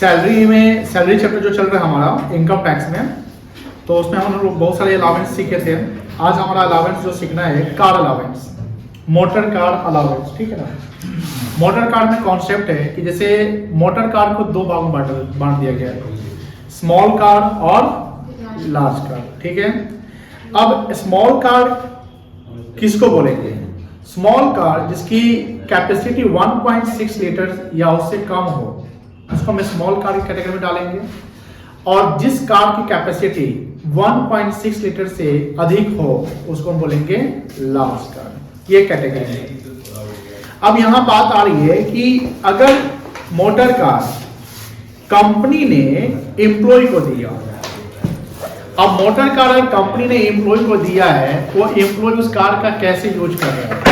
Salary chapter जो चल रहा है हमारा इनकम टैक्स में, तो उसमें हम लोग बहुत सारे अलावेंस सीखे थे। आज हमारा अलावेंस जो सीखना है car allowance, motor car allowance, ठीक है ना। मोटर कार में कॉन्सेप्ट है कि जैसे मोटर कार को दो भाग में बांट दिया गया है, स्मॉल कार और लार्ज कार, ठीक है। अब स्मॉल कार किसको बोलेंगे? स्मॉल कार जिसकी कैपेसिटी 1.6 लीटर या उससे कम हो, उसको हम स्मॉल कार की कैटेगरी में डालेंगे। और जिस कार की कैपेसिटी 1.6 लीटर से अधिक हो उसको हम बोलेंगे लार्ज कार, ये कैटेगरी है। अब यहां बात आ रही है कि अगर मोटर कार कंपनी ने एम्प्लॉय को दिया, अब मोटर कार अगर कंपनी ने एम्प्लॉय को दिया है, वो एम्प्लॉय उस कार का कैसे यूज कर रहा है।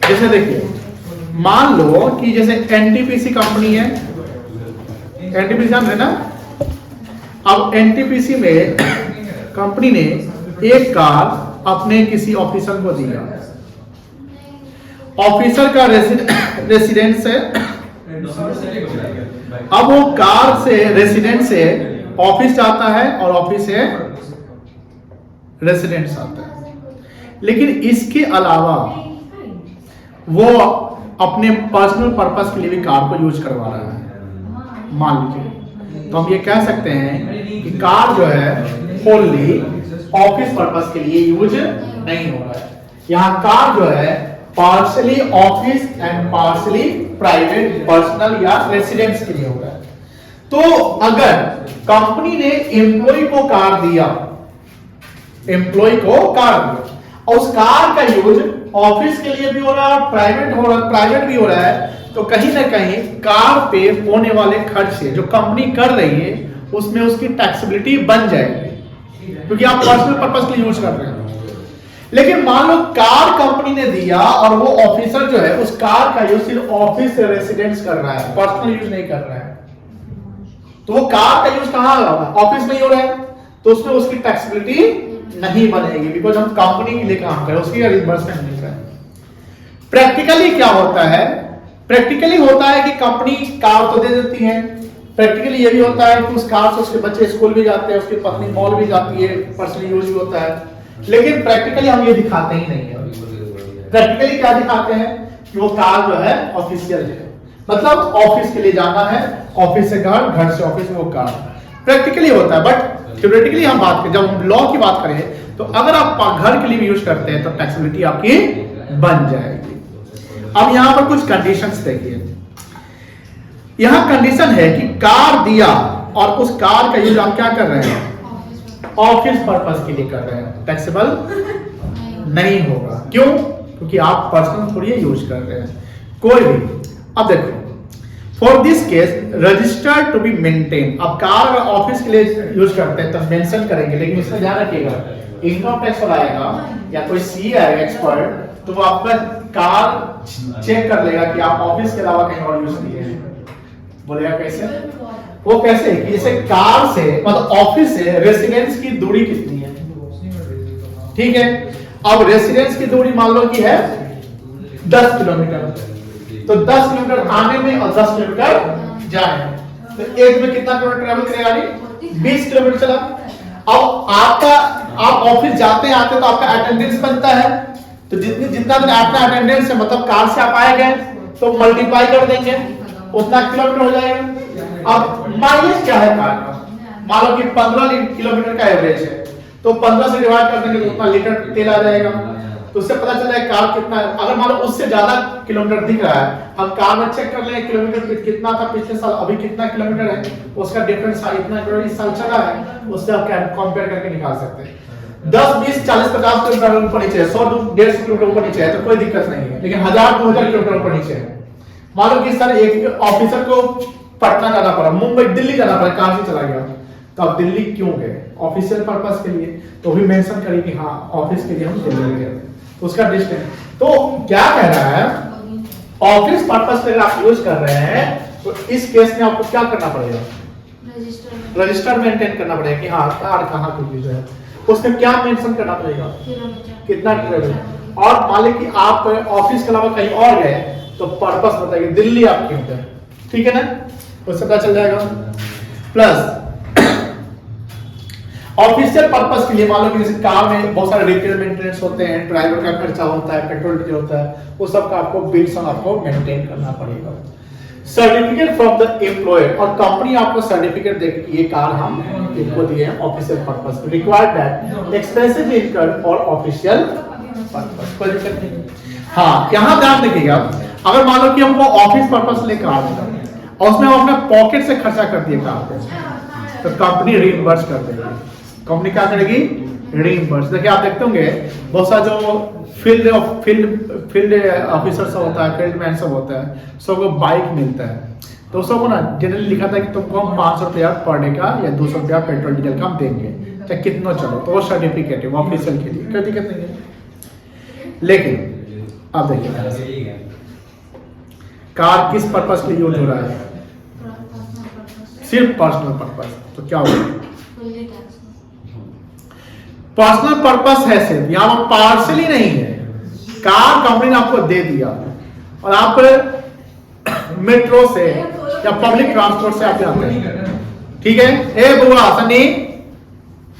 जैसे देखिए, मान लो कि जैसे एनटीपीसी कंपनी है, एनटीपीसी जान रहे ना। अब एनटीपीसी में कंपनी ने एक कार अपने किसी ऑफिसर को दिया, ऑफिसर का रेसिडेंस है। अब वो कार से रेसिडेंस से ऑफिस जाता है और ऑफिस से रेसिडेंस आता है, लेकिन इसके अलावा वो अपने पर्सनल पर्पस के लिए भी कार को यूज करवा रहा है, मान लीजिए। तो हम ये कह सकते हैं कि कार जो है फुल्ली ऑफिस पर्पस के लिए यूज नहीं हो रहा है। यहाँ कार जो है partially office and partially private personal या रेसिडेंस के लिए हो रहा है। तो अगर कंपनी ने एम्प्लॉय को कार दिया, एम्प्लॉय को कार दिया और उस कार का यूज ऑफिस के लिए भी हो रहा है, प्राइवेट भी हो रहा है, तो कहीं ना कहीं कार पे होने वाले खर्च से जो कंपनी कर रही है उसमें उसकी टैक्सेबिलिटी बन जाएगी, क्योंकि आप पर्सनल पर्पस के लिए यूज कर रहे हैं। लेकिन मान लो कार कंपनी ने दिया और वो ऑफिसर जो है उस कार का यूज सिर्फ ऑफिस से रेसिडेंस कर रहा है, पर्सनल यूज नहीं कर रहा है, तो वो कार का यूज कहां हो रहा है? ऑफिस में ही हो रहा है, तो उसमें उसकी टैक्सेबिलिटी नहीं बनेगी, बिकॉज हम कंपनी के लिए काम कर रहे हैं, उसकी रिइंबर्समेंट नहीं कर रहे। प्रैक्टिकली क्या होता है? प्रैक्टिकली होता है कि कंपनी कार तो दे देती है, प्रैक्टिकली ये भी होता है कि उस कार से उसके बच्चे स्कूल भी जाते हैं, उसकी पत्नी मॉल भी जाती है, पर्सनल यूज भी होता है। लेकिन प्रैक्टिकली हम ये दिखाते ही नहीं है। प्रैक्टिकली क्या दिखाते हैं कि वो कार जो है ऑफिशियल है, मतलब ऑफिस के लिए जाना है, ऑफिस से घर, घर से ऑफिस में वो कार प्रैक्टिकली होता है। बट थ्योरेटिकली हम बात करें, जब हम लॉ की बात करें, तो अगर आप घर के लिए भी यूज करते हैं तो टैक्सेबिलिटी आपकी बन जाएगी। अब यहां पर कुछ कंडीशंस देखिए। यहां कंडीशन है कि कार दिया और उस कार का यूज आप क्या कर रहे हैं? ऑफिस पर्पस के लिए कर रहे हैं, टैक्सेबल नहीं होगा। क्यों? क्योंकि आप पर्सनल थोड़ी यूज कर रहे हैं कोई भी। अब देखो, for this case registered to be maintain. अब कार अगर ऑफिस के लिए यूज करते हैं तो मेंशन करेंगे, लेकिन इसमें ध्यान रखिएगा, इनकम टैक्स वाला आएगा या कोई सी आएगा एक्सपर्ट, तो वो आपका कार चेक कर लेगा कि आप ऑफिस के अलावा कहीं और यूज किए हैं। बोलेगा कैसे? वो कैसे कि जैसे कार से मतलब ऑफिस से रेसिडेंस की दूरी कितनी है, ठीक है। अब रेसिडेंस की दूरी मान लो कि है 10 किलोमीटर, तो 10 किलोमीटर आने में और 10 किलोमीटर जाने में, तो एक में कितना किलोमीटर ट्रैवल करेगा? 20 किलोमीटर चला। अब आपका आप ऑफिस जाते हैं आते तो आपका अटेंडेंस बनता है, तो जितना दिन आपका अटेंडेंस है मतलब कार से आप आए गए तो मल्टीप्लाई कर देंगे, उतना किलोमीटर हो जाएगा। अब माइलेज क्या है कार का? मान लो कि 15 किलोमीटर का एवरेज है, तो 15 से डिवाइड कर देंगे तो उतना लीटर तेल आ जाएगा, तो उससे पता चला है कार कितना। अगर मान लो उससे ज्यादा किलोमीटर दिख रहा है, हम कार में चेक कर लें किलोमीटर कितना था पिछले साल, अभी कितना किलोमीटर है, उसका डिफरेंस इतना किलोमीटर इस साल चला है, उससे आप कंपेयर करके निकाल सकते हैं। 10, 20, 40, 50 किलोमीटर ऊपर नीचे है, 100, 150 किलोमीटर ऊपर नीचे है तो कोई दिक्कत नहीं है, लेकिन 1000, 2000 किलोमीटर ऊपर नीचे है। मान लो कि सर एक ऑफिसर को पटना जाना पड़ा, मुंबई, दिल्ली जाना पड़ा, कार से चला गया, तो आप दिल्ली क्यों गए? ऑफिशियल पर्पस के लिए, तो भी मेंशन करिए कि हाँ ऑफिस के लिए हम दिल्ली गए, उसका डिस्टेंस। तो क्या कह रहा है, ऑफिस पर्पस के लिए आप यूज कर रहे हैं, तो इस केस में आपको क्या करना पड़ेगा? रजिस्टर मेंटेन करना पड़ेगा कि हाँ कार कहाँ पे यूज है, उसमें क्या मेंशन करना पड़ेगा, कितना ट्रेवल। और मान लीजिए कि आप ऑफिस के अलावा कहीं और गए, तो पर्पस बताइए, दिल्ली आप क्यों गए, ठीक है ना, उससे पता चल जाएगा। प्लस ऑफिशियल पर्पस के लिए मान लो कि जैसे कार में बहुत सारे रिपेयर मेंटेनेंस होते हैं, ड्राइवर का खर्चा होता है, पेट्रोल डीजल होता है, वो सब का आपको बिल्स आपको मेंटेन करना पड़ेगा। सर्टिफिकेट फ्रॉम द एम्प्लॉयर, और कंपनी आपको सर्टिफिकेट देगी ये कार हम इनको दिए हैं official purpose, required that expenses incurred for official purpose, कोई दिक्कत नहीं। हाँ, यहाँ ध्यान रखिएगा, अगर मान लो कि हमको ऑफिस पर्पस ले कार और उसमें हम अपने पॉकेट से खर्चा कर दिए कार पे, तो कंपनी रीइंबर्स कर देगी। कंपनी क्या करेगी, रीइंबर्स। देखिए आप देखते होंगे बहुत सारा जो फील्ड ऑफिसर सब होता है, फील्ड मैन सब होता है, सबको बाइक मिलता है, तो सबको ना जनरली लिखा था कि तुमको हम 500 रुपया पर डे का या 200 रुपया पेट्रोल डीजल का हम देंगे, चाहे कितना चलो, तो वो सर्टिफिकेट है, वो ऑफिशियल के लिए, कोई दिक्कत नहीं है। लेकिन आप देखिए कार किस पर्पस के लिए यूज हो रहा है, सिर्फ पर्सनल पर्पस, तो क्या होगा, पर्सनल पर्पस है सिर्फ, यहां पर पार्सली नहीं है। कार कंपनी ने आपको दे दिया और आप मेट्रो से या पब्लिक ट्रांसपोर्ट से आप जाते हैं, ठीक है, ए बुआ सनी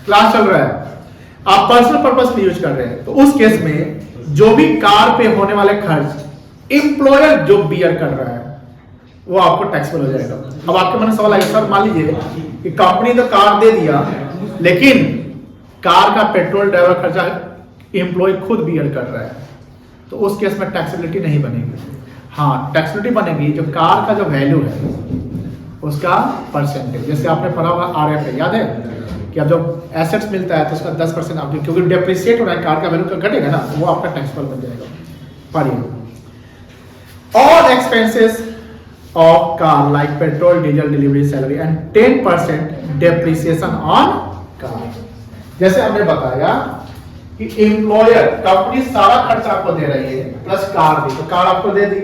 क्लास चल रहा है, आप पर्सनल पर्पस के लिए यूज कर रहे हैं, तो उस केस में जो भी कार पे होने वाले खर्च एम्प्लॉयर जो बियर कर रहा है वो आपको टैक्सेबल हो जाएगा। अब आपके मन में सवाल आएगा, सर मान लीजिए कि कंपनी तो कार दे दिया लेकिन कार का पेट्रोल ड्राइवर खर्चा एम्प्लॉय खुद बियर कर रहा है, तो उस केस में टैक्सेबिलिटी नहीं बनेगी। हाँ, टैक्सेबिलिटी बनेगी जो कार का जो वैल्यू है उसका परसेंटेज, जैसे आपने पढ़ा होगा आरएफ है, याद है कि अब जब एसेट्स मिलता है तो उसका 10% आप, क्योंकि डेप्रिसिएट हो रहा है कार का वैल्यू घटेगा ना, वो आपका टैक्सेबल बन जाएगा। पढ़िए, all expenses of car like petrol diesel delivery salary and 10% depreciation on car. जैसे हमने बताया कि एम्प्लॉयर कंपनी सारा खर्चा आपको दे रही है प्लस कार दी, तो कार आपको दे दी,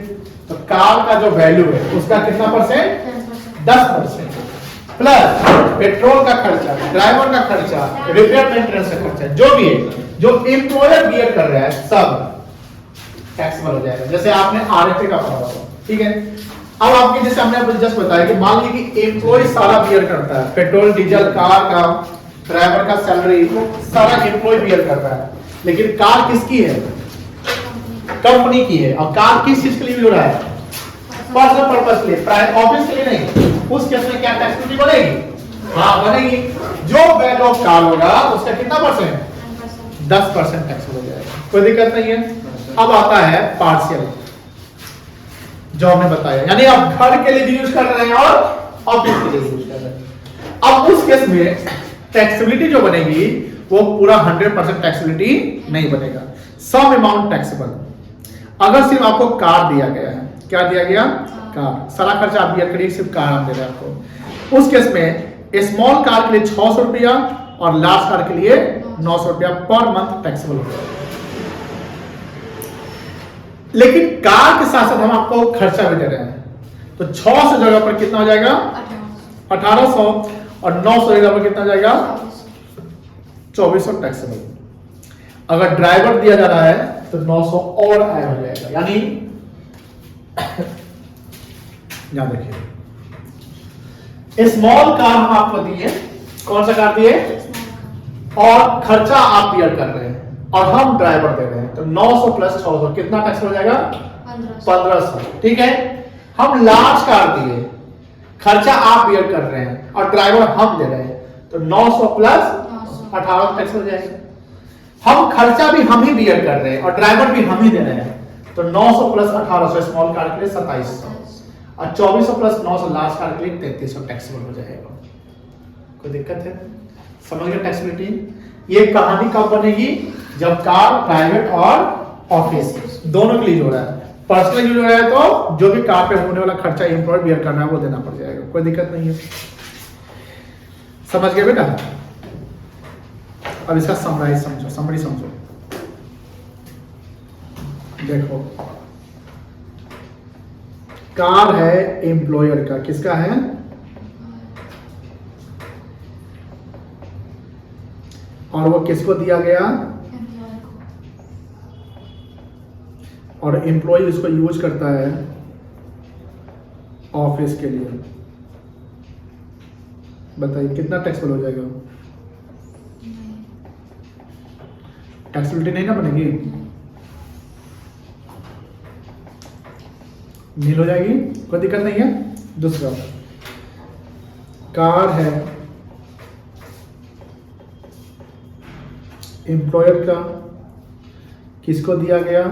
तो कार का जो वैल्यू है उसका कितना परसेंट, 10%, प्लस पेट्रोल का खर्चा, ड्राइवर का खर्चा, रिपेयर मेंटेनेंस का खर्चा, जो भी है जो एम्प्लॉयर बियर कर रहा है सब टैक्सेबल हो जाएगा। जैसे आपने आरएफए का पढ़ा होगा, ठीक है। अब आपके जैसे हमने आपको जस्ट बताया कि मान लीजिए कि एम्प्लॉय सारा बियर करता है, पेट्रोल डीजल कार का, ड्राइवर का सैलरी सारा एम्प्लॉय बियर कर रहा है, लेकिन कार किसकी है, कंपनी की है, और कार किस चीज के लिए हो रहा है, पर्सनल पर्पस के लिए, ऑफिस के लिए नहीं। उस केस में क्या टैक्सेबिलिटी बनेगी, हाँ बनेगी, जो वैल्यू ऑफ कार होगा उसका कितना परसेंट, 10% टैक्स हो जाएगा, कोई दिक्कत नहीं है। अब आता है पार्शियल, जो हमने बताया, यानी आप घर के लिए भी यूज कर रहे हैं और ऑफिस के लिए यूज कर रहे हैं। अब उस केस में टैक्सेबिलिटी जो बनेगी वो पूरा 100% टैक्सेबिलिटी नहीं बनेगा, सम अमाउंट टैक्सेबल। अगर सिर्फ आपको कार दिया गया है, क्या दिया गया, कार, सारा खर्चा आप बियर करिए, सिर्फ कार हम दे रहे हैं आपको, उस केस में स्मॉल कार के लिए 600 रुपया और लार्ज कार के लिए 900 रुपया पर मंथ टैक्सेबल होगा। लेकिन कार के साथ साथ हम आपको खर्चा भी दे रहे हैं, तो 600 जगह पर कितना हो जाएगा, 1800, और 900 जगह पर कितना हो जाएगा, 2400 टैक्सेबल। अगर ड्राइवर दिया जा रहा है तो 900 और ऐड हो जाएगा, यानी यहां देखिए स्मॉल कार हम आपको दिए, कौन सा कार दिए, और खर्चा आप बियर कर रहे हैं और हम ड्राइवर दे रहे हैं, तो 900 प्लस 600 कितना टैक्स हो जाएगा, 1500, ठीक है। हम लार्ज कार दिए, खर्चा आप बियर कर रहे हैं और ड्राइवर हम दे रहे हैं, तो 900 प्लस 1800 टैक्स हो जाएगा। हम खर्चा भी हम ही बियर कर रहे हैं और ड्राइवर भी हम ही दे रहे हैं, तो 900 प्लस 1800 स्मॉल कार के लिए 2700, और 2400 प्लस 900 लार्ज कार के लिए 3300 टैक्सेबल हो जाएगा। कोई दिक्कत है, समझ गए टैक्सेबिलिटी। ये कहानी कब बनेगी, जब कार प्राइवेट और ऑफिस दोनों के लिए हो रहा है, पर्सनल यूज हो रहा है तो जो भी कार पे होने वाला खर्चा एम्प्लॉय बियर करना है वो देना पड़ जाएगा, कोई दिक्कत नहीं है। समझ गए बेटा। अब इसका समराइज समझो, समरी समझो। देखो कार है एम्प्लॉयर का, किसका है, और वो किसको दिया गया, और एम्प्लॉय इसको यूज करता है ऑफिस के लिए, बताइए कितना टैक्सेबल हो जाएगा? टैक्सेबिलिटी नहीं ना बनेगी, नील हो जाएगी, कोई दिक्कत नहीं है। दूसरा कार है एम्प्लॉयर का, किसको दिया गया?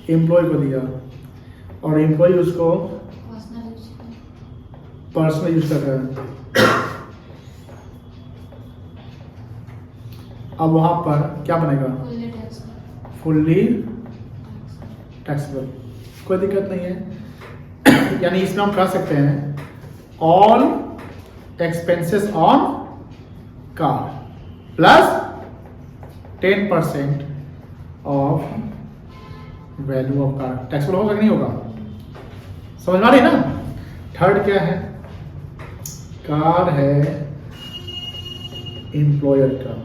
एम्प्लॉय को दिया, और एम्प्लॉय उसको पर्सनल यूज कर रहा है। अब वहां पर क्या बनेगा? फुल्ली टैक्सेबल, कोई दिक्कत नहीं है। यानी इसमें हम कह सकते हैं all expenses on car plus 10% of value of car taxable होगा कि नहीं होगा? समझ में आ रही है ना? थर्ड क्या है? कार है एम्प्लॉयर का,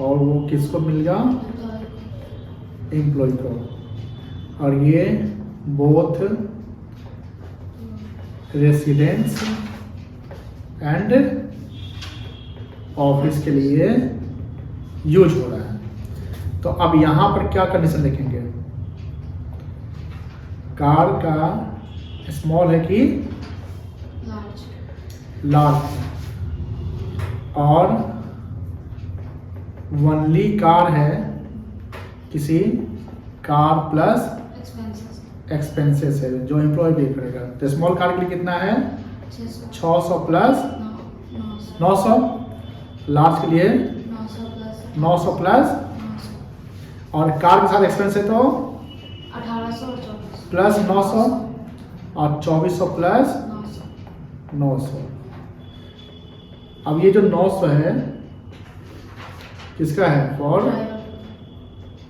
और वो किसको मिलेगा? एम्प्लॉय को, और ये बोथ रेसिडेंस एंड ऑफिस के लिए यूज हो रहा है। तो अब यहां पर क्या कंडीशन लिखेंगे? कार का स्मॉल है कि लार्ज, और वनली कार है किसी कार प्लस एक्सपेंसेस है जो एम्प्लॉय पे करेगा। तो स्मॉल कार के लिए कितना है? 600 प्लस 900, लार्ज के लिए 900 प्लस, और कार के साथ एक्सपेंस है तो 1800 प्लस 900, और 2400 प्लस 900। अब ये जो 900 है किसका है? फॉर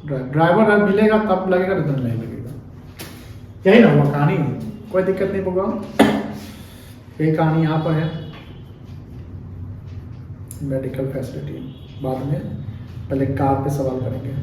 ड्राइवर मिलेगा तब लगेगा, रिटर्न नहीं लगेगा। यही ना हुआ कहानी, कोई दिक्कत नहीं होगा। यही कहानी यहाँ पर है। मेडिकल फैसिलिटी बाद में, पहले कार पे सवाल करेंगे।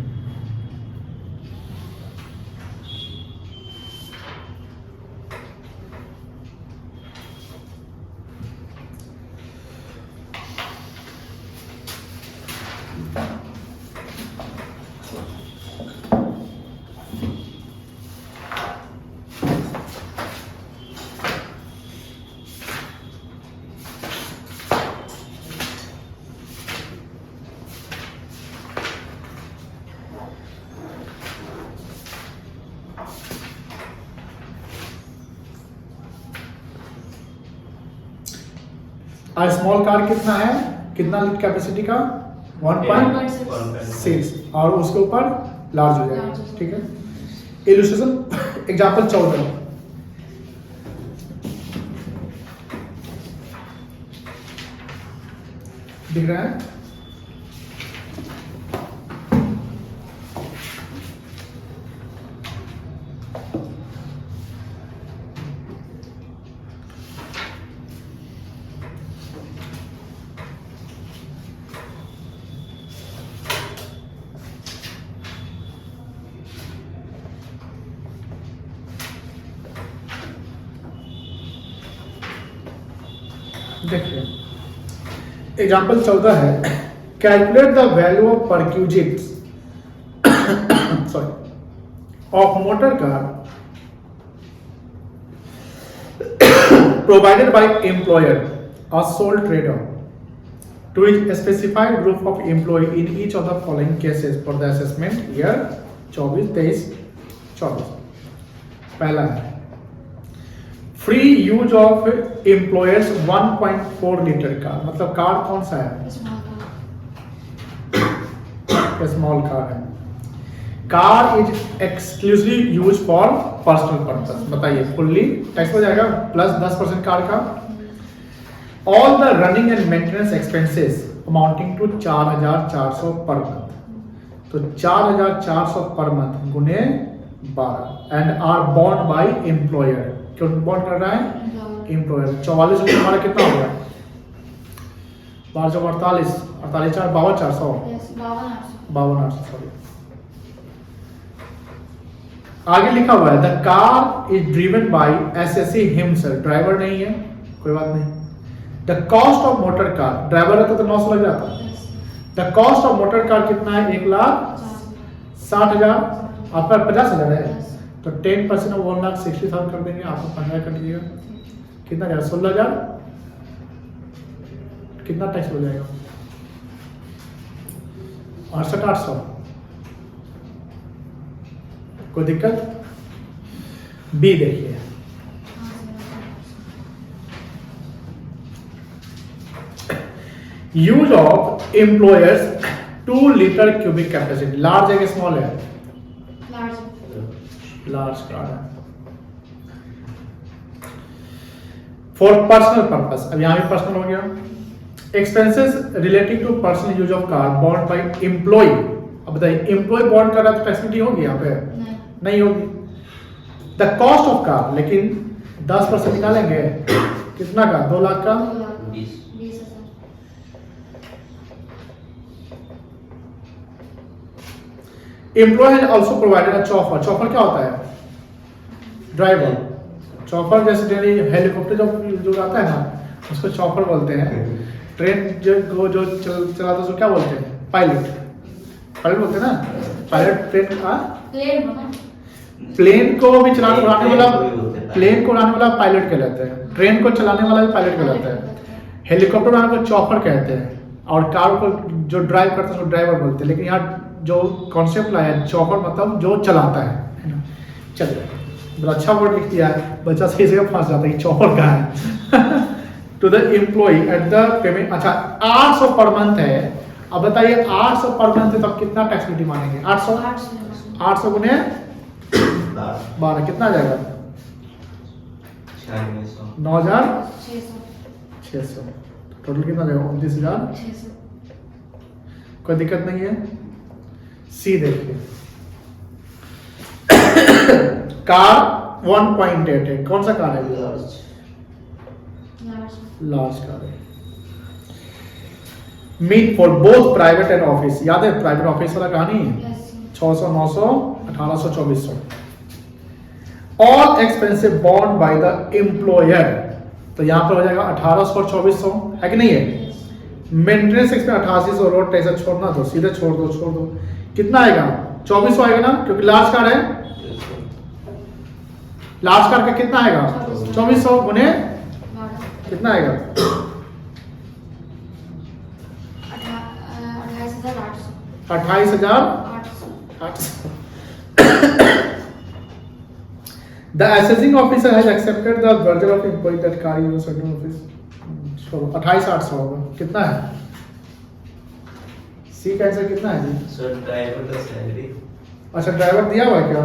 स्मॉल कार कितना है? कितना लीटर कैपेसिटी का? 1.6, और उसके ऊपर लार्ज हो जाएगा। ठीक है। इलस्ट्रेशन एग्जांपल 14 दिख रहा है? देखिए एग्जाम्पल 14 है, calculate the value of perquisites sorry of motor car provided by employer or sole trader to a specified group of employee in each of the following cases for the assessment year 24-23-24। पहला है free use of employer's 1.4 litre car, मतलब car कौन सा है? Small car है। Car is exclusively use for personal purpose, बताइए fully tax हो जाएगा प्लस 10% कार का। All the running and maintenance expenses amounting to 4400 per month, तो 4400 पर मंथ गुने 12 एंड आर बॉन्ड बाय एम्प्लॉयर। क्यों बॉन्ड कर रहा है? एम्प्लॉयर। 44 में हमारा कितना हो गया? 1248, 48 4 52 400 52 800 सॉरी आगे लिखा हुआ है the car is driven by SSC himself, driver नहीं है, कोई बात नहीं। The cost of motor car, driver रहता तो 900 लग जाता। The cost of motor car कितना है? 1,60,000, आपका 50,000 है तो 10% ऑफ 1,60,000 कर देंगे, आपको 15 कर दीजिएगा, कितना जाएगा? 16,000। कितना टैक्स हो जाएगा? 68,800। कोई दिक्कत? बी देखिए, use of employer's 2 litre cubic capacity, large है कि स्मॉल है? लार्ज कार है फॉर पर्सनल पर्पस। अब यहां भी पर्सनल हो गया। Expenses relating to personal use of car बॉन्ड बाय एम्प्लॉय। अब बताइए, एम्प्लॉय बॉन्ड कर रहा है तो फैसिलिटी होगी यहाँ पे? नहीं होगी। द कॉस्ट ऑफ कार, लेकिन 10% निकालेंगे, कितना का? 2 लाख का। 20,000। Employee has also provided a chopper. Chopper क्या होता है? ड्राइवर। चॉपर जैसे डेली हेलीकॉप्टर जो आता है ना, उसको चॉपर बोलते हैं। ट्रेन जो चलाता है उसको क्या बोलते हैं? पायलट। पायलट बोलते हैं ना, पायलट ट्रेन का। प्लेन को भी उड़ाने वाला, प्लेन को उड़ाने वाला पायलट कहलाता है, ट्रेन को चलाने वाला भी पायलट कहलाता है, हेलीकॉप्टर उड़ाने को चॉपर कहते हैं, और कार को जो ड्राइव करता है उसको ड्राइवर बोलते हैं। लेकिन यहाँ जो कॉन्सेप्ट लाया है चॉपर, मतलब जो चलाता है ना। चलिए, बड़ा अच्छा वर्ड लिख दिया है, बच्चा सही जगह फंस जाता है, चॉपर का है। To the employee at the payment. अच्छा, 800 पर मंथ है। अब बताइए 800 पर मंथ है तो कितना टैक्स ड्यूटी मानेंगे? 800 गुने 12 कितना आ जाएगा? 9,600। टोटल कितना जाएगा? 29,600। कोई दिक्कत नहीं है। सी देखिए, कार 1.8 है, कौन सा कार है? लार्ज कार है। Meant for both private and office, याद है प्राइवेट ऑफिस वाला कहानी? 600, 900, 1800, 2400। All expensive bond by the employer, तो यहां पर हो जाएगा 1800 और 2400, है कि नहीं है? मेंटेनेंस एक्सपेंस 8800, रोड टैक्स छोड़ना तो सीधे छोड़ दो। कितना आएगा? 2400 आएगा ना, क्योंकि लार्ज कार है। लार्ज कार का कितना आएगा? 2400 गुने कितना आएगा? 28,800। The assessing officer has accepted the merger of employee that car use certain office. 28,800 होगा। कितना है? सी का आंसर कितना है जी? सर ड्राइवर का सैलरी। अच्छा, ड्राइवर दिया हुआ है क्या?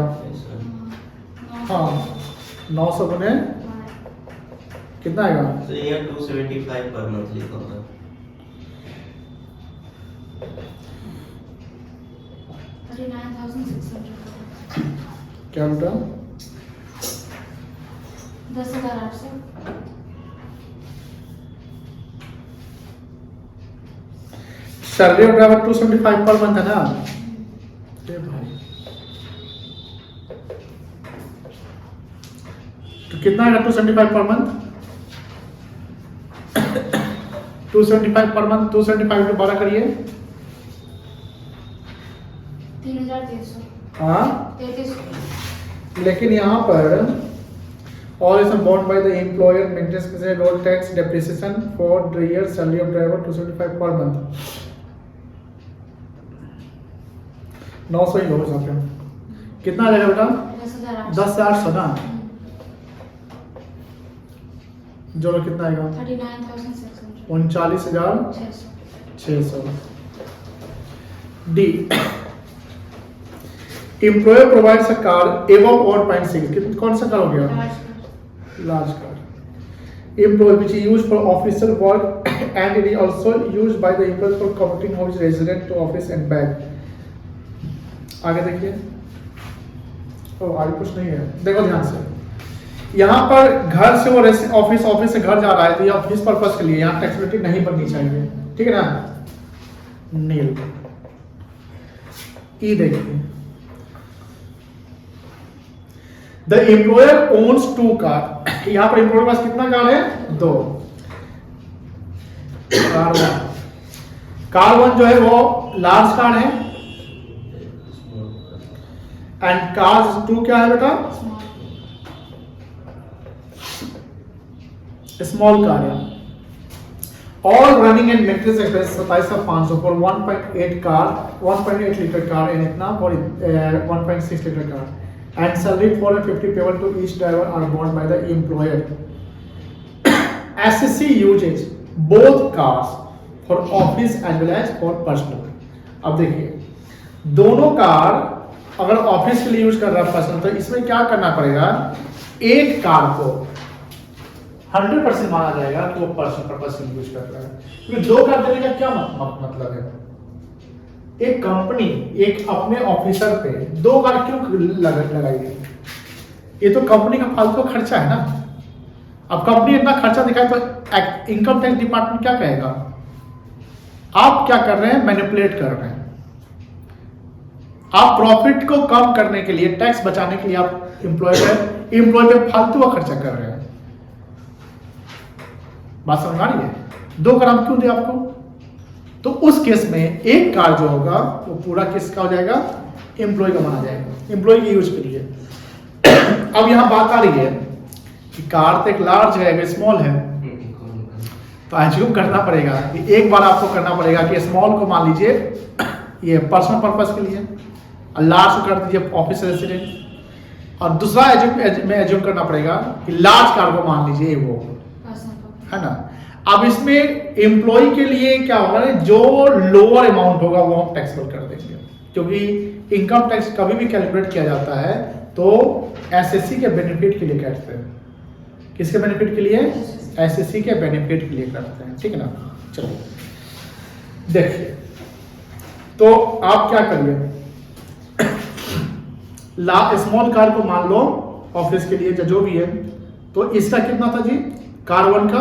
हाँ, 900 गुने कितना आएगा? तो ये 275 पर मंथ लिखा होगा। क्या बेटा? 10,800। Salary of driver 275 per month है ना? भाई तो कितना आएगा 275 पर मंथ? 275 पर मंथ, 275 को 12 करिए। 3,300। हाँ, 3,300। लेकिन यहाँ पर all is bond by the employer, maintenance, road tax, depreciation for the year, salary of driver 275 per month। 900 ही लोग साथ में कितना आ जाएगा बेटा? 10,800 ना, जोड़ो कितना आएगा? 39,600। D, employer provides a car एवं 1.6, कौन सा कार हो गया? Large car. Employee which is used for official work and it is also used by the employee for commuting from his residence to office and back। आगे देखिए, आगे कुछ नहीं है, देखो ध्यान से। यहाँ पर घर से वो ऑफिस से घर जा रहा है तो ये ऑफिस पर्पस के लिए, यहाँ टैक्सेबिलिटी नहीं बननी चाहिए, ठीक है ना? नील। ई देखिए, द एम्प्लॉयर ओन्स 2 कार। यहां पर एम्प्लॉयर के पास कितना कार है? 2। कार 1 जो है वो लार्ज कार है एंड कार 2 क्या है बेटा? स्मॉल कार है। All running and maintenance expense 27,500 for 1.8 car, 1.8 litre car and इतना for 1.6 litre car and salary 450 payable to each driver are borne by the employer. SSC uses both cars for office as well as for personal. अब देखिए दोनों car अगर office के लिए use कर रहा है पर्सनल, तो इसमें क्या करना पड़ेगा? एक कार को 100% माना जाएगा कि वो पर्सनल पर्पस के लिए यूज कर रहा है, क्योंकि 2 कार देने का क्या मतलब है? एक कंपनी एक अपने ऑफिसर पे 2 कार क्यों लगाएगी? ये तो कंपनी का फालतू खर्चा है ना। अब कंपनी इतना खर्चा दिखाए तो इनकम टैक्स डिपार्टमेंट क्या कहेगा? आप क्या कर रहे हैं? मैनिपुलेट कर रहे हैं। आप प्रॉफिट को कम करने के लिए, टैक्स बचाने के लिए आप एम्प्लॉय पे फालतू का खर्चा कर रहे हैं। बात समझ आ रही है? 2 कार हम क्यों दे आपको? तो उस केस में एक कार जो होगा वो पूरा किसका हो जाएगा? एम्प्लॉय का माना जाएगा, एम्प्लॉय के यूज के लिए। अब यहां बात आ रही है कि कार तो एक लार्ज है, एक स्मॉल है, तो एज्यूम करना पड़ेगा कि एक बार आपको करना पड़ेगा कि स्मॉल को मान लीजिए ये पर्सनल पर्पस के लिए, और लार्ज को कर दीजिए ऑफिस रेसिडेंट, और दूसरा में एज्यूम करना पड़ेगा कि लार्ज कार को मान लीजिए वो है ना। अब इसमें एम्प्लॉय के लिए क्या होगा? जो लोअर अमाउंट होगा वो हम टैक्सेबल कर देंगे, क्योंकि इनकम टैक्स कभी भी कैलकुलेट किया जाता है तो एसएससी के बेनिफिट के लिए करते हैं। किसके बेनिफिट के लिए? एसएससी के बेनिफिट के लिए करते हैं, ठीक है ना। चलिए देखिए, तो आप क्या करिए, स्मॉल कार को मान लो ऑफिस के लिए जो भी है, तो इसका कितना था जी? कार 1 का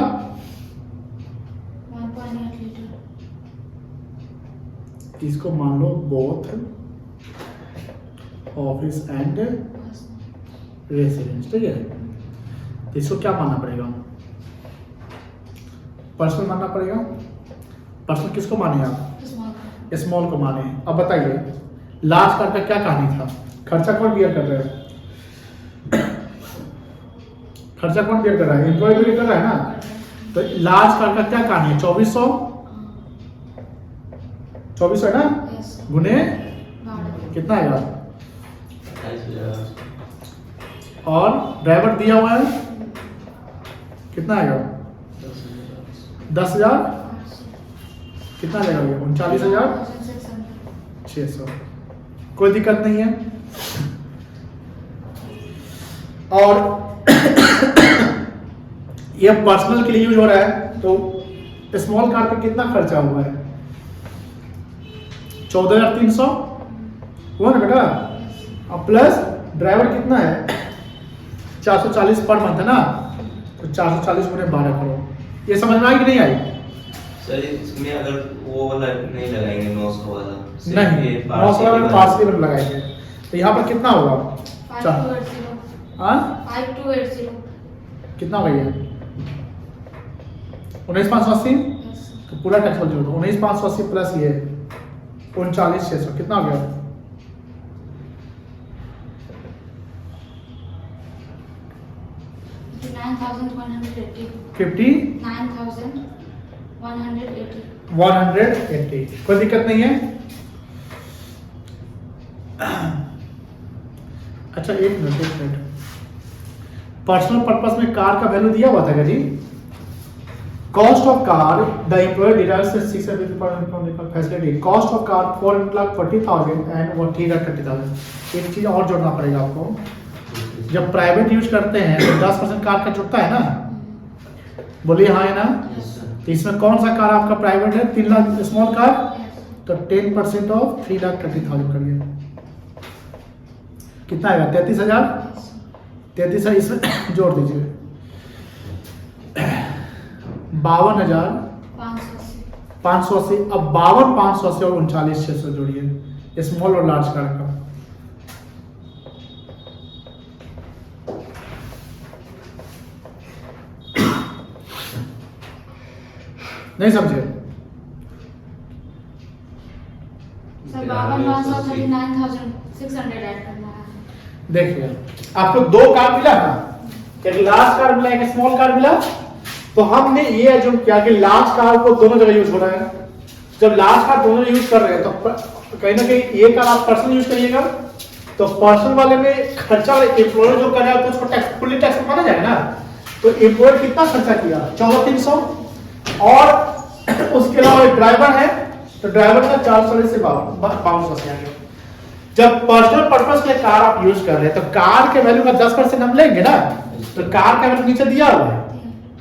1.8 लीटर। इसको मान लो बोथ ऑफिस एंड रेसिडेंस, ठीक है। इसको क्या मानना पड़ेगा? पर्सनल मानना पड़ेगा। पर्सनल किसको माने आप? स्मॉल को माने। अब बताइए लार्ज कार का क्या कहानी था? खर्चा कौन बियर कर रहा है? खर्चा कौन बियर कर रहा है? एम्प्लॉय बियर कर रहा है ना। तो लार्ज कार का क्या कहानी है? 2400 है ना, गुने कितना आएगा? 28,000। और ड्राइवर दिया हुआ है कितना आएगा? 10,000। कितना आएगा ये? 39,600। कोई दिक्कत नहीं है। और ये पर्सनल के लिए यूज हो रहा है, तो स्मॉल कार पे कितना खर्चा हुआ है? 14,300 हुआ ना बेटा। अब प्लस ड्राइवर कितना है? 440 पर मंथ है ना, तो 440 गुणे 12 करो। ये समझ में आई कि नहीं आई? सर इसमें अगर वो वाला नहीं लगाएंगे 900 वाला, नहीं, 900 वाला पार्सली में लगाएंगे, तो यहाँ पर कितना होगा? 5280। कितना होगा ये? 19,580। तो पूरा टैक्स जोड़ दो, 19,580 प्लस ये 39,600, कितना हो गया? 59,180। कोई दिक्कत नहीं है। अच्छा एक मिनट, पर्सनल पर्पस में कार का वैल्यू दिया हुआ था क्या जी? Cost of car the employer derives 650% facility. Cost of car 4,40,000 and 3,30,000। एक चीज और जोड़ना पड़ेगा आपको, जब प्राइवेट यूज करते हैं तो 10% कार का जुड़ता है ना, बोलिए हाँ है ना। तो इसमें कौन सा कार आपका प्राइवेट है? 3 लाख स्मॉल कार, तो 10% ऑफ 3,30,000 करिए, कितना आएगा? 33,000। 33,000 इसमें जोड़ दीजिए, 52,580। अब 52,580 और 39,600 जोड़िए, स्मॉल और लार्ज कार का। नहीं समझे? सर 52,39,600 ऐड करना है। देखिए आपको दो कार्ड मिला ना, एक लार्ज कार्ड मिला एक स्मॉल कार्ड मिला, तो हमने ये एज्यूम किया कि लार्ज कार्ड को दोनों जगह यूज हो रहा है। जब लार्ज कार्ड दोनों यूज कर रहे हैं तो कहीं ना कहीं ये कार्ड आप पर्सनल यूज करिएगा, तो पर्सनल वाले में खर्चा एम्प्लॉयर जो कर रहा है तो उसको टैक्स फुल्ली टैक्स माना जाएगा ना। तो एम्प्लॉयर कितना खर्चा किया? 14,300, और उसके अलावा एक ड्राइवर है तो ड्राइवर का 440 से 500 से आगे। जब पर्सनल पर्पस के कार आप यूज कर रहे हैं तो कार के वैल्यू का 10% हम लेंगे ना, तो कार का वैल्यू नीचे दिया हुआ है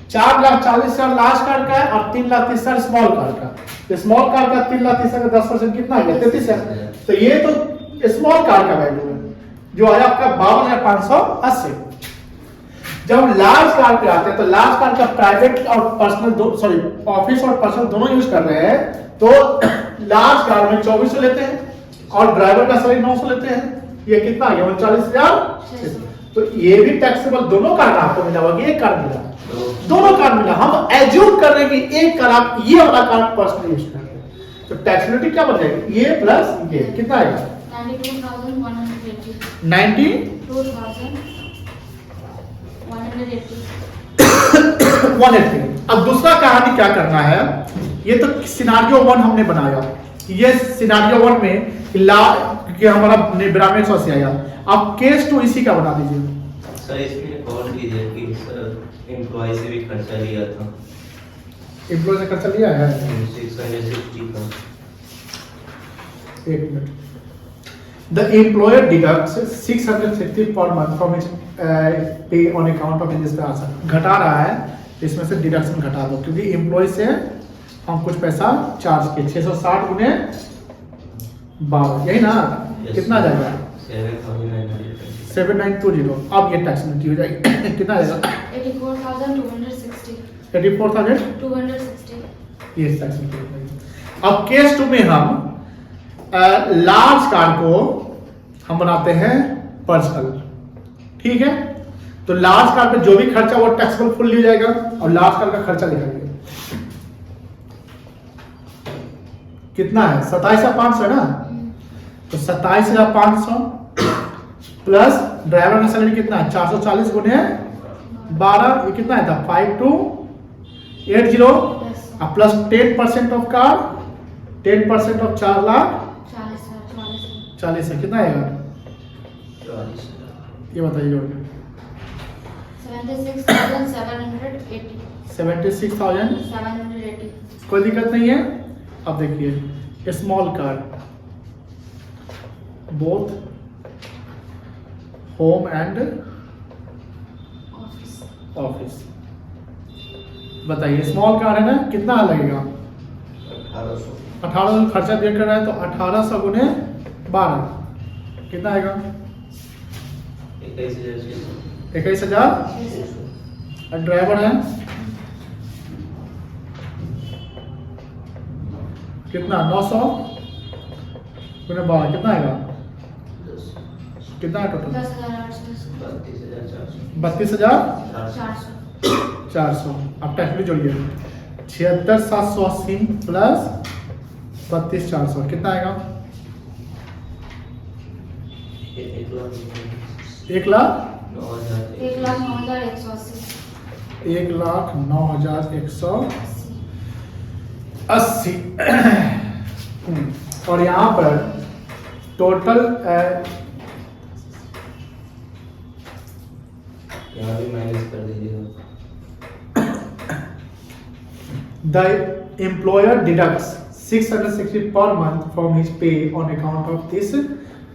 4,40,000 लार्ज कार का है और 3,30,000 स्मॉल कार का। तो स्मॉल कार का 3,30,000 का 10% कितना आ गया? 33,000। तो ये तो स्मॉल कार का वैल्यू है जो आया आपका 52,580। जब हम लार्ज कार पे आते हैं तो लार्ज कार का प्राइवेट और पर्सनल ऑफिस और पर्सनल दोनों यूज कर रहे हैं, तो लार्ज कार में 2400 लेते हैं और ड्राइवर का सैलरी 900 लेते हैं। ये कितना आ गया? 39,000। तो ये भी टैक्सेबल दोनों कार्ड आपको मिला होगा, एक कार्ड मिला, दोनों कार्ड मिला। हम एज्यूम कर रहे हैं कि एक कार्ड आप ये वाला कार्ड पर्सनल यूज कर रहे हैं, तो टैक्सेबिलिटी क्या बन जाएगी? ये प्लस ये कितना आएगा? 92,180। 180। अब दूसरा कहानी क्या करना है, ये तो सिनारियो 1 हमने बनाया, ये सिनारियो 1 में कि हमारा 92,180 आया। अब केस 2 इसी का बना दीजिए। सर इसमें और कीजिए कि सर एम्प्लॉय से भी खर्चा लिया था, एम्प्लॉय से खर्चा लिया है 660 का। एक minute. The employer deducts 660 per month from his pay on account of this पैसा। घटा रहा है, इसमें से डिडक्शन घटा दो, क्योंकि एम्प्लॉय से हम कुछ पैसा चार्ज किए 660 गुने 12, यही ना? कितना आ जाएगा? 7920। अब ये टैक्सेबिलिटी हो जाएगी कितना आएगा? 84,260। 84,260 ये टैक्सेबिलिटी हो जाएगी। अब केस 2 में हम लार्ज कार को हम बनाते हैं पर्सनल, ठीक है? तो लार्ज कार पे जो भी खर्चा वो टैक्सेबल फुल हो जाएगा और लार्ज कार का खर्चा लिखेंगे। कितना है? 27,500 है ना? तो 27,500 प्लस ड्राइवर का सैलरी कितना है? 440 गुने 12, ये कितना है था? 5280 प्लस 10% ऑफ कार, 10% ऑफ 4,40,000 है, कितना आएगा? ये बताइए। 76,780। 76,780। कोई दिक्कत नहीं है। अब देखिए small car, both home and office. बताइए स्मॉल कार है ना, कितना लगेगा? 1800 खर्चा दिया कर रहा है, तो 1800 गुने 12 कितना आएगा? 21,000। और ड्राइवर है कितना? 900 गुने 12 कितना आएगा? कितना है टोटल? 32,400। अब टैक्स भी जोड़िए, 76,780 प्लस 32,400 कितना आएगा? 1,09,180। और यहाँ पर टोटल यहाँ भी माइनस कर दीजिएगा। The employer deducts 660 per month from his pay on account of this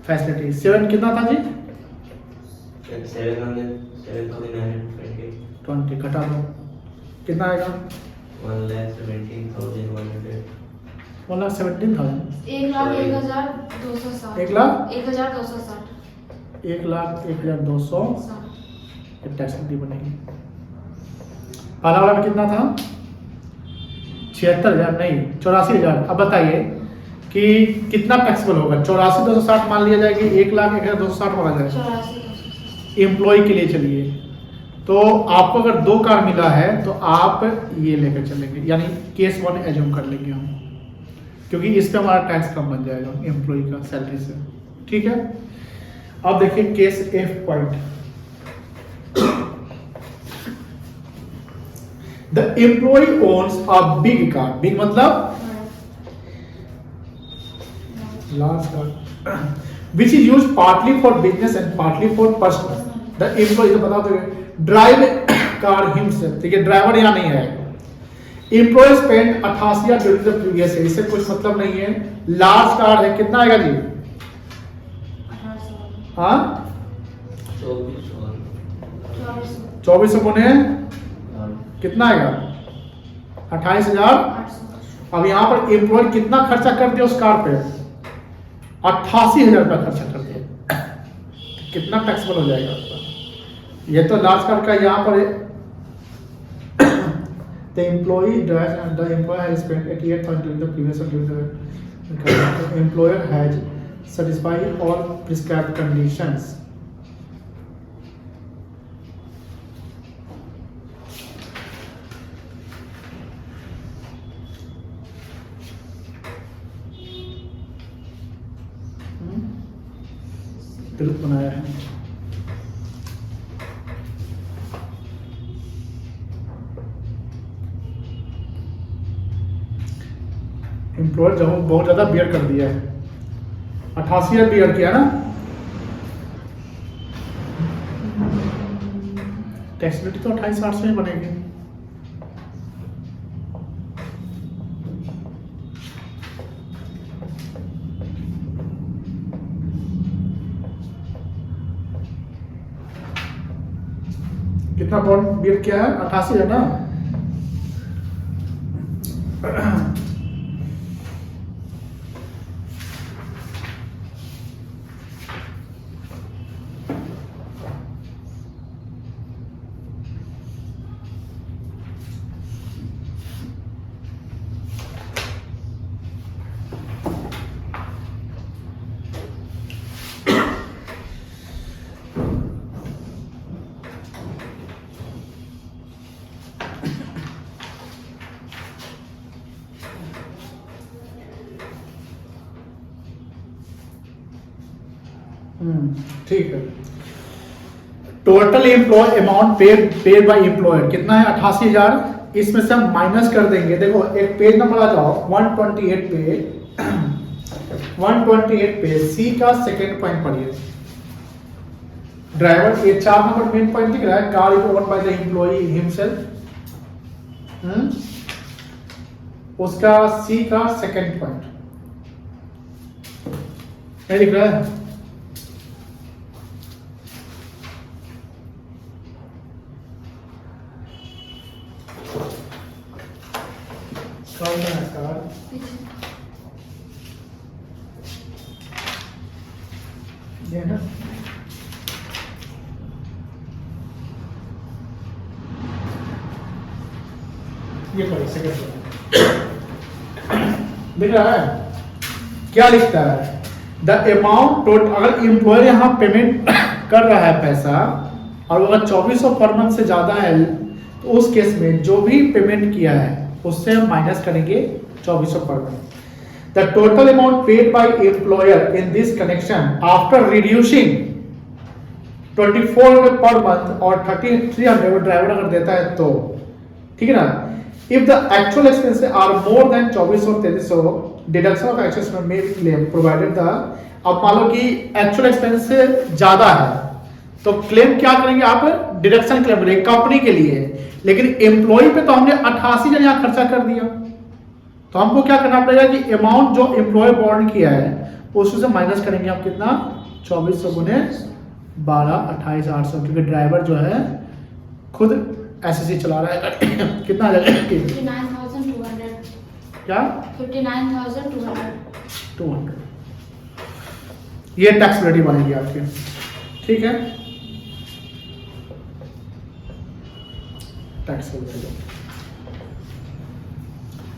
facility. 7 कितना था जी? 7,920 घटा दो कितना आएगा? 1,17,100। 1,17,000। 1,01,260। 1,0260। 1,01,260 टैक्सेबिलिटी बनेगी। पहला वाला में कितना था? 76,000 नहीं 84,000। अब बताइए कि कितना टैक्सेबल होगा? 84,260 मान लिया जाएगी, 1,01,260 माना जाएगा एम्प्लॉय के लिए। चलिए तो आपको अगर 2 कार मिला है तो आप ये लेकर चलेंगे, यानी केस 1 एज्यूम कर लेंगे हम, क्योंकि इस पे हमारा टैक्स कम बन जाएगा एम्प्लॉय का सैलरी से। ठीक है, अब देखिए case F point. The employee owns a big car, big मतलब large car, which is used partly for business and partly for personal. The employee, तो बता दोगे, drive car himself, ठीक है, ड्राइवर यहाँ नहीं है। Employee spent 88 during the previous year, इससे कुछ मतलब नहीं है। लार्ज कार है, कितना आएगा जी? 1800 हाँ 2400 गुने कितना आएगा? 28,000। 800 अब यहाँ पर एम्प्लॉय कितना खर्चा कर दिया उस कार पे? 88,000 रुपया खर्चा कर दिया, कितना टैक्सेबल हो जाएगा आपका? ये तो लार्ज कार का यहाँ पर the employee has spent 88,000 during the previous year during the employer has satisfied all prescribed conditions. गलत बनाया है। एम्प्लॉयर जब बहुत ज्यादा बियर कर दिया है, 88,000 बियर किया ना, टैक्सेबिलिटी तो 28,800 में बनेगी। कितना बॉन्ड बियर किया है? 88 है ना। ठीक है, total employee amount paid by employer कितना है? 88,000। इसमें से हम माइनस कर देंगे। देखो एक पेज नंबर आ जाओ 128 पे 128 पे सी का सेकंड पॉइंट पढ़िए। ड्राइवर, ये 4 नंबर मेन पॉइंट दिख रहा है, car is owned by the employee himself, उसका सी का सेकंड पॉइंट क्या दिख रहा है? ये ना, ये पढ़िए सेकंड दिख रहा है, क्या लिखता है? द अमाउंट टोटल, अगर एम्प्लॉयर यहाँ पेमेंट कर रहा है पैसा और अगर 2400 पर मंथ से ज्यादा है तो उस केस में जो भी पेमेंट किया है उससे हम माइनस करेंगे 2400 per month. The total amount paid by employer in this connection after reducing 2400 per month और 3300 ड्राइवर अगर देता है तो, ठीक है ना। If the actual expenses are more than 2400 deduction of excess may be claimed provided the, अब मान लो कि एक्चुअल एक्सपेंस से ज्यादा है तो क्लेम क्या करेंगे आप? डिडक्शन क्लेम करेंगे कंपनी के लिए। लेकिन एम्प्लॉय पे तो हमने 88,000 यहाँ खर्चा कर दिया, तो हमको क्या करना पड़ेगा कि अमाउंट जो एम्प्लॉय बॉन्ड किया है उससे माइनस करेंगे हम कितना? 2400 गुने 12 28,800, क्योंकि ड्राइवर जो है खुद एसएससी चला रहा है। कितना आ जाएगा? 59,200 क्या? 59,200 ये टैक्सेबिलिटी बनेगी आपकी, ठीक है। टैक्सेबिलिटी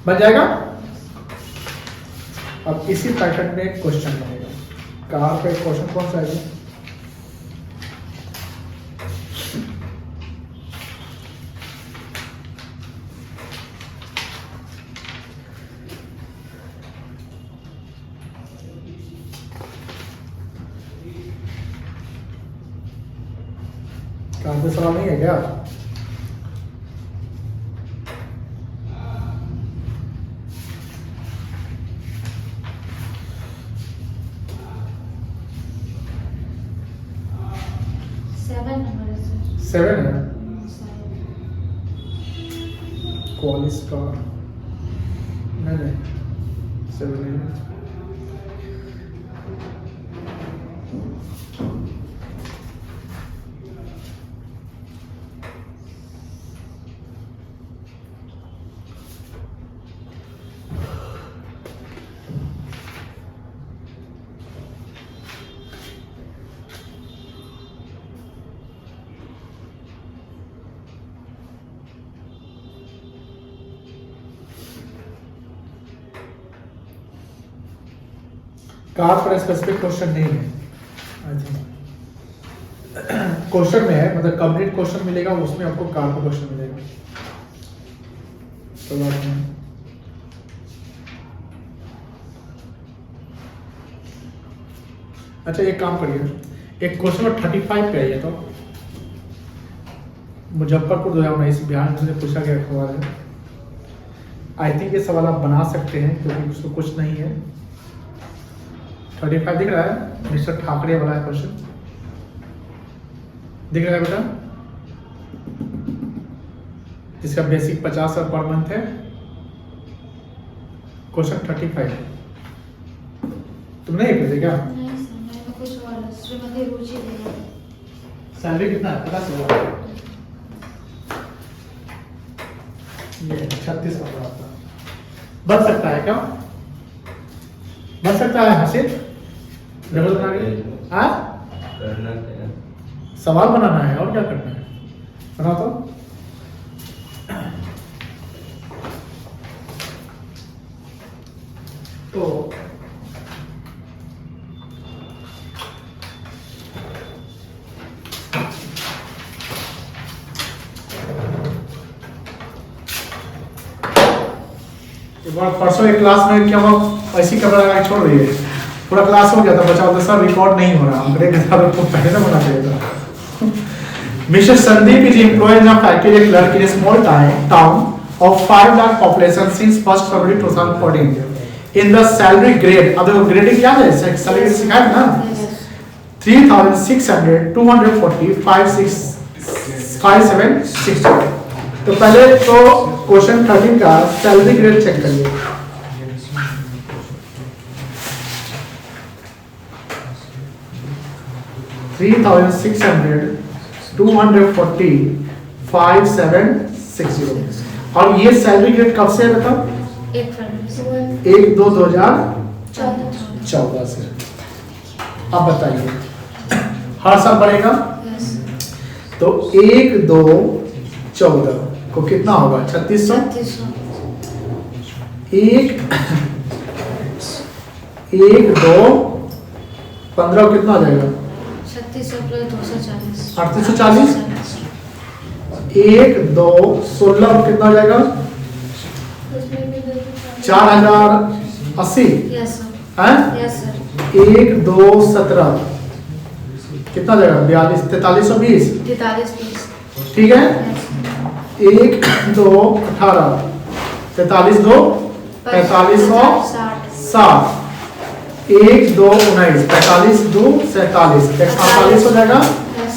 बन जाएगा। अब इसी पैटर्न में एक क्वेश्चन बनेगा। कार पे क्वेश्चन कौन सा है? कार पे सवाल नहीं है क्या? सेवन नंबर है सर। 7 है क्वालिस कार, नहीं 7 नहीं है। कार पर स्पेसिफिक क्वेश्चन नहीं है आई थिंक। क्वेश्चन में है, मतलब कंप्लीट क्वेश्चन मिलेगा, उसमें आपको कार का क्वेश्चन मिलेगा। तो बात नहीं। अच्छा एक काम करिए, एक क्वेश्चन में 35 पे आइए। तो मुजफ्फरपुर 2019 बिहार से पूछा गया सवाल है। आई थिंक ये सवाल आप बना सकते हैं क्योंकि उसको कुछ नहीं है। 35 दिख रहा है, मिस्टर ठाकरे वाला है क्वेश्चन, दिख रहा है बेटा, जिसका बेसिक 50 और पर मंथ है। क्वेश्चन 35 तुम नहीं कर क्या? नहीं सर, मैंने कुछ और श्रीमती रुचि दे। सैलरी कितना है पता चला? ये 36 का बन सकता है क्या? बन सकता है हसीब? डबल बना के हाँ करना क्या? सवाल बनाना है और क्या करना है, बना तो। तो एक बार परसों एक क्लास में क्या हुआ, ऐसी कमरा लगा के छोड़ रही है, पूरा क्लास हो गया था, बचा होता सर रिकॉर्ड नहीं हो रहा, हमको एक हजार को पहले ना बना चाहिए था। Mr. Sandeep is employed in a factory clerk in a small town of 5 lakh population since 1st February 2014. In the salary grade, अब देखो ग्रेडिंग क्या है, सैलरी सिखाया था ना, 3,600, 240, 5760। तो पहले तो क्वेश्चन 13 का सैलरी ग्रेड चेक करिए। $3,600, 240, 5760। और ये सैलरी ग्रेड कब से है बताओ? 1 फरवरी 1/2/2014 से। अब बताइए हर साल बढ़ेगा तो 1/2/14 को कितना होगा? 3600। 1/2/15 कितना आ जाएगा? 3600 3840। 1/2/16 कितना आ जाएगा? 4080 यस सर, है। यस सर, 1/2/17 कितना आ जाएगा? 4320। 4330 ठीक है। यस 1/2/18 43/2 4560। 1/2/19 45/2 47 148 हो जाएगा। यस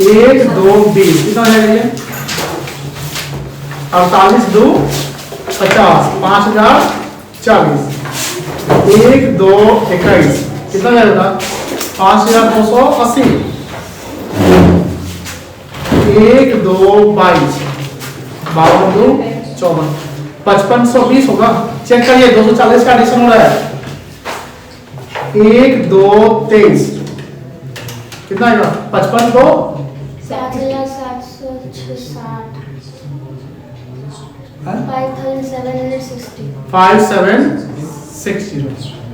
1/2/20 कितना हो जाएगा ये? 48/2 50 5040। 1/2/21 कितना जाएगा? 5280। 1/2/22 52/2 5520 होगा। चेक करिए 240 का एडिशन हो रहा है। 1/2/23 कितना आएगा? 55/2 7760 5760 5760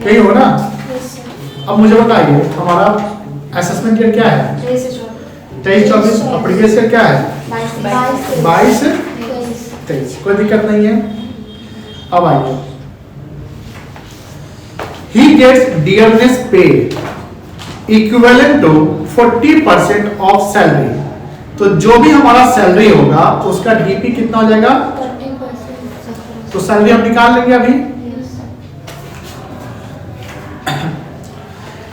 यही होगा ना? Yes sir. अब मुझे बताइए हमारा असेसमेंट ईयर क्या है? 23-24। और प्रीवियस ईयर क्या है? 22-23। कोई दिक्कत नहीं है। अब आइए he gets dearness pay equivalent to 40% of salary. तो जो भी हमारा सैलरी होगा उसका डीपी कितना हो जाएगा? 30%। तो सैलरी हम निकाल लेंगे अभी। Yes.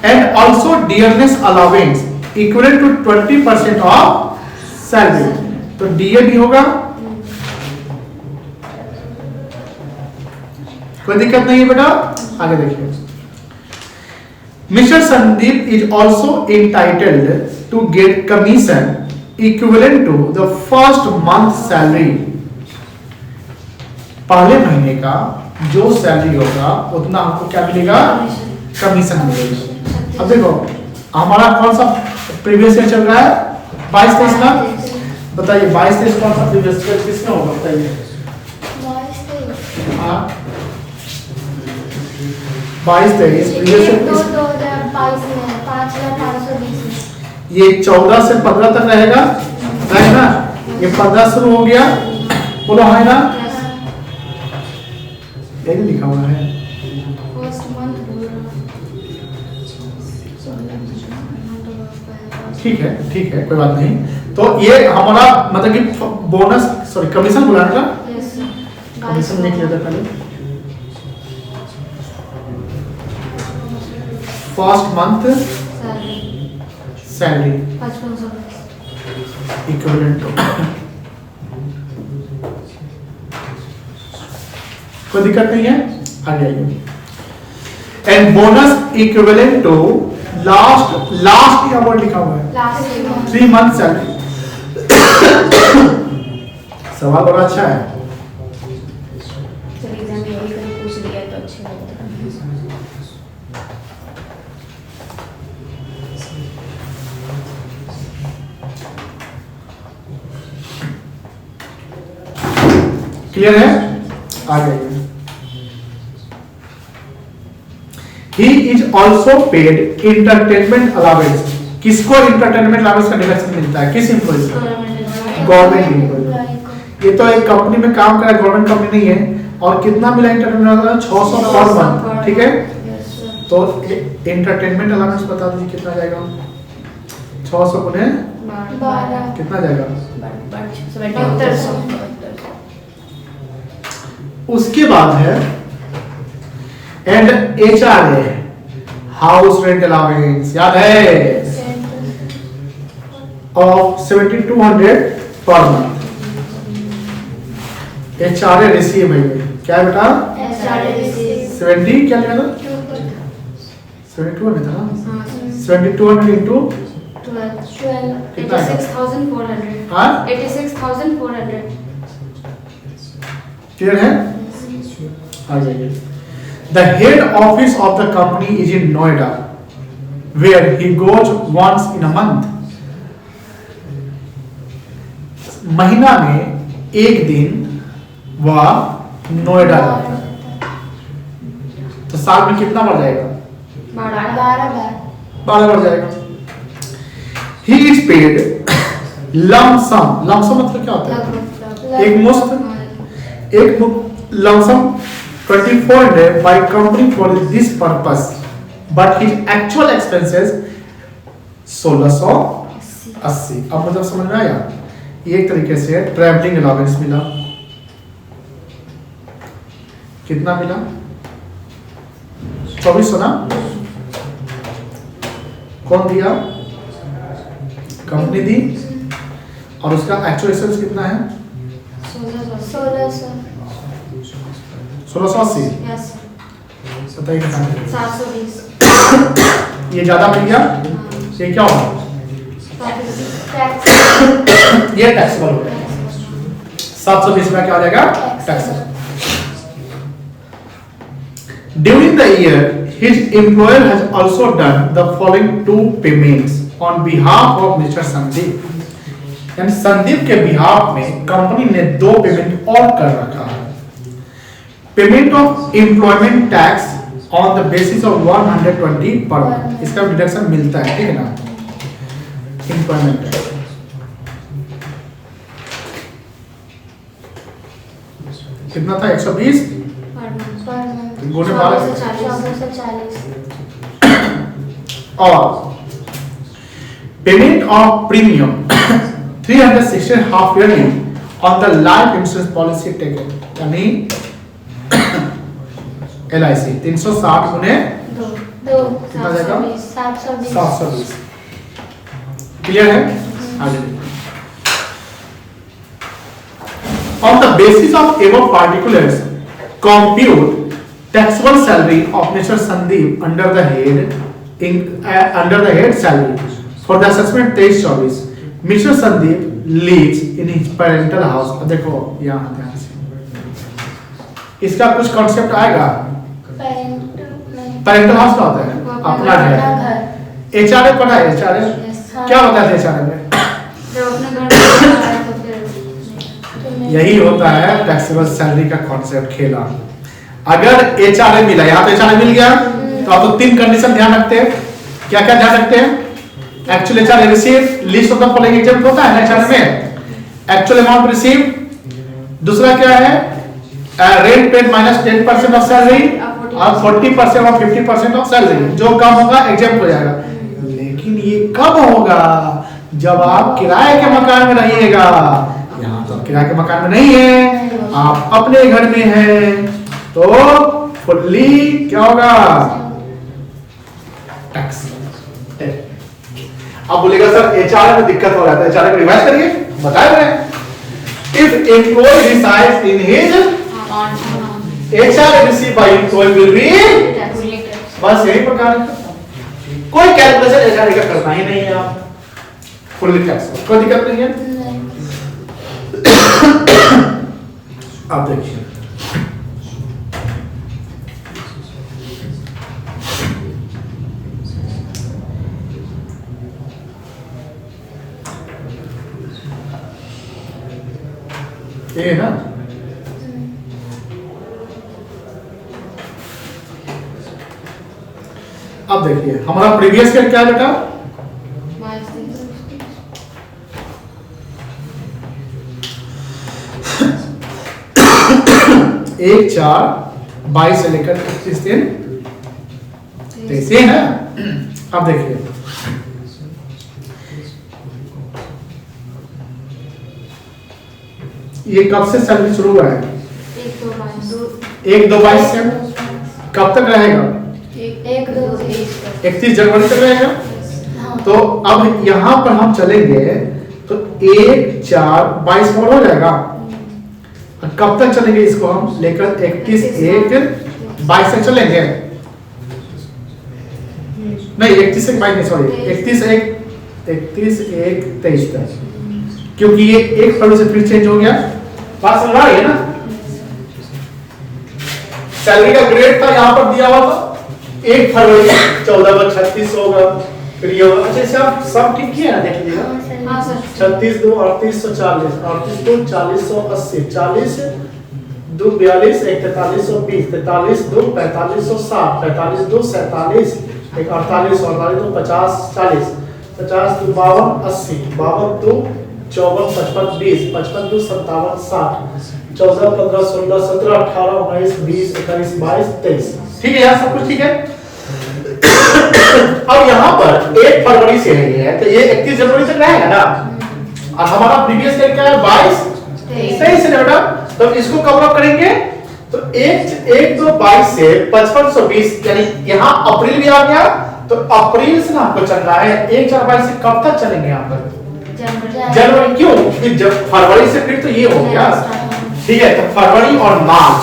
And also dearness allowance equal to 20% of salary. तो डीए भी होगा, कोई दिक्कत नहीं है बेटा। आगे देखिए, mister Sandeep is also entitled to get commission equivalent to the first month salary. पहले महीने का जो सैलरी होगा उतना हमको क्या मिलेगा? कमीशन मिलेगा। अब देखो हमारा कौन सा प्रीवियस ईयर चल रहा है? 22-23 का। बताइए 22-23 कौन सा प्रीवियस ईयर किसमें होगा बताइए? 22-23 प्रीवियस ईयर 2022 में 5,520 में। ये 14 से 15 तक रहेगा, है ना? ये 15 शुरू हो गया, बोलो है ना? यही लिखा हुआ है। फर्स्ट मंथ ठीक है ठीक है, कोई बात नहीं। तो ये हमारा मतलब कि बोनस सॉरी कमीशन बुलाने का कमीशन लिख लेते पहले। First month salary 5520 equivalent to, कोई दिक्कत नहीं है, आगे आइए। And bonus equivalent to last year word लिखा हुआ है लास्ट 3 मंथ सैलरी। सवाल बड़ा अच्छा है। चलिए एग्जाम में यही कहीं पूछ लिया तो अच्छी बात है। क्लियर है? आ जाइए। He is also paid entertainment allowance। किसको entertainment allowance का डिडक्शन मिलता है? किस एम्प्लॉय को? Government employee. ये तो एक कंपनी में काम कर रहा है, गवर्नमेंट कंपनी नहीं है। और कितना मिला एंटरटेनमेंट अलाउंस? 600 पर मंथ, ठीक है। तो एंटरटेनमेंट अलाउंस बता दीजिए कितना जाएगा? 600 गुने 12 कितना जाएगा? 7200। उसके बाद है and HRA house rent allowance, याद है? Of 7200 per month. HRA receive है, क्या है बेटा? 70 क्या लिखा था? 72 में था ना? 7200 इंटू 86,400 हाँ 86,400 क्लियर है? आ जाइए। The head office of the company is in Noida, where he goes once in a month. महीना में एक दिन वह नोएडा जाता है। तो साल में कितना बढ़ जाएगा? 12 बढ़ जाएगा। He is paid lump sum। lump sum मतलब क्या होता है? एक मुश्त, एक lump sum 2400 by company for this purpose, but his actual expenses 1680। अब मतलब समझ में आया? ये एक तरीके से ट्रैवलिंग अलाउंस मिला। कितना मिला? 2400 ना? कौन दिया? कंपनी दी। और उसका एक्चुअल एक्सपेंस कितना है? 1680। यस बताइए कितना? 720 ये ज्यादा मिल गया, ये क्या होगा? टैक्स ये टैक्सेबल हो गया। 720 में क्या हो जाएगा? Taxable. During the year, his employer has also done the following 2 payments on behalf of Mr. Sandeep। यानी संदीप के बिहाफ में कंपनी ने 2 पेमेंट और कर रखा है। Payment of employment tax on the basis of 120 per month, इसका डिडक्शन मिलता है, ठीक है ना? एम्प्लॉयमेंट टैक्स कितना था? 120 गुणे 12 1440 और payment of premium 316 half yearly on the life insurance policy taken, यानी LIC 360 गुने दो कितना जाएगा? 720 720। क्लियर है? आगे on the basis of above particulars compute taxable salary of Mr. Sandeep under the head salary for the assessment 23-24 Mr. Sandeep lives in his parental house। अब देखो यहाँ ध्यान से इसका कुछ कॉन्सेप्ट आएगा। पेरेंटल हाउस क्या होता है? अपना घर। HRA पढ़ा है? HRA क्या होता है HRA में? जब अपने घर में रहता है तो फिर यही होता है टैक्सेबल सैलरी का कॉन्सेप्ट खेला। अगर HRA मिला, यहाँ तो HRA मिल गया, तो आप तो 3 कंडीशन ध्यान रखते हैं। क्या क्या ध्यान रखते हैं? Actual HRA receive list of the following example होता है ना HRA में, एक्चुअल अमाउंट रिसीव, दूसरा क्या है rent paid minus 10% of salary और 40% और 50% ऑफ सैलरी, जो कम होगा एग्जाम्पल हो जाएगा। लेकिन ये कब होगा? जब आप किराए के मकान में रहिएगा। यहाँ तो किराए के मकान में नहीं है, आप अपने घर में हैं, तो फुल्ली क्या होगा? टैक्स। अब बोलेगा सर HRA में दिक्कत हो रहा है, HRA को रिवाइज करिए, बताया मैंने। If employee resides in his HRA received by employee will be, बस यही प्रकार का कोई कैलकुलेशन HRA का करना ही नहीं है। आप फुल्ली टैक्स, कोई दिक्कत नहीं है। आप देखिए ये ना, अब देखिए हमारा प्रीवियस ईयर क्या है बेटा? 1/4/22 से लेकर 31 दिन 23 है ना। अब देखिए ये कब से सैलरी शुरू हुआ है? 1/2/22 से। कब तक रहेगा? 31 जनवरी तक रहेगा। तो अब यहां पर हम चलेंगे तो 1/4/22 और हो जाएगा। कब तक चलेंगे इसको हम लेकर? 31/1/22 से चलेंगे। नहीं 31/1/22 नहीं, सॉरी 31/1/23 तक, क्योंकि ये 1 फरवरी से फिर चेंज हो गया। बात समझ आ रही है ना? सैलरी का ग्रेड था यहाँ पर दिया हुआ था 1 फरवरी 14/36 होगा, फिर ये होगा। अच्छा सब सब ठीक किया ना, देख लीजिए। हाँ सर। 36 2 3840 38 2 4080 40 2 42 1 4320 43 2 4560 45 2 47 1 48 48 2 50 40 50 2 52 80 52 2 54 55 20 55 2 57 60 14 15 16 17 18 19 20 21 22 23। ठीक है यार, सब कुछ ठीक है। अब यहाँ पर 1 फरवरी से है तो ये 31 जनवरी तक रहेगा ना। और हमारा प्रीवियस ईयर क्या है? 22 से बेटा। तो इसको कवर अप करेंगे तो 1/2/22 से 5520, यानी यहाँ अप्रैल भी आ गया। तो अप्रैल से ना आपको चल रहा है 1/4/22 से कब तक चलेंगे यहाँ पर? जनवरी। क्यों? क्योंकि जब फरवरी से फिर तो ये हो गया। ठीक है, तो फरवरी और मार्च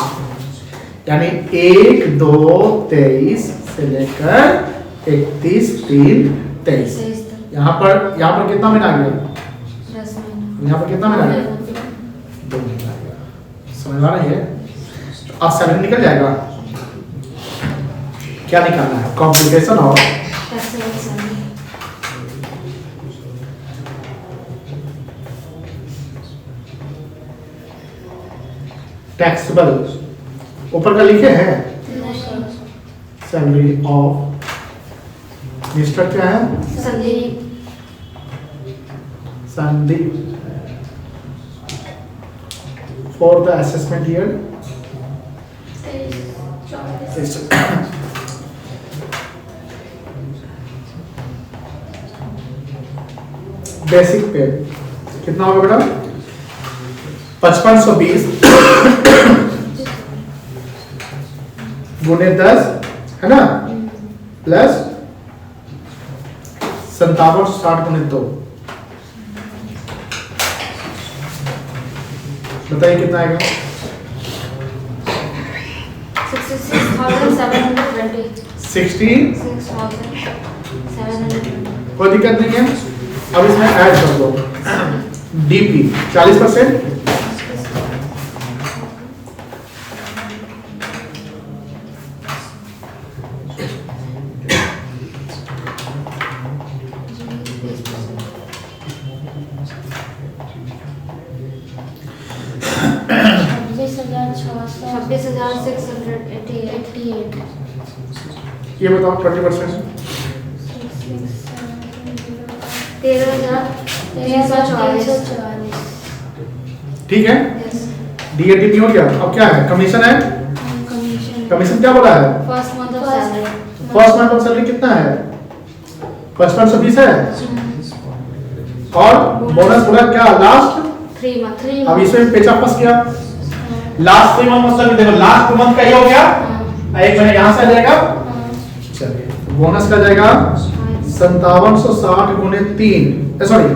यानी 1/2/23 से लेकर 31/3/23। यहाँ पर कितना महीना आ गया? 10 महीना। यहाँ पर कितना महीना आ गया? 2 महीना आ गया। समझ आ रही है? अब सैलरी निकल जाएगा। क्या निकालना है? कॉम्प्यूटेशन और टैक्सेबल ऊपर का लिखे हैं। सैलरी ऑफ मिस्टर क्या है? Sandeep for the assessment year basic पे कितना होगा बेटा 5520 गुने 10 है ना प्लस 5760 गुने 2 बताइए कितना आएगा 66,720 16 कोई दिक्कत नहीं है। अब इसमें ऐड कर दो डीपी 40%, छब्बीस हजार 688 ये बताओ 20%। 13,344 ठीक है डीएडीपी हो गया। अब क्या है कमीशन है कमीशन क्या बोला है first month of salary first month of salary कितना है 5520 है और बोनस पूरा क्या लास्ट 3 मंथ अब इसमें पेचा फंस गया लास्ट 3 मंथ मतलब देखो लास्ट 2 मंथ का ये हो गया एक महीने यहाँ से आ जाएगा चलिए बोनस का जाएगा 5760 गुने 3 सॉरी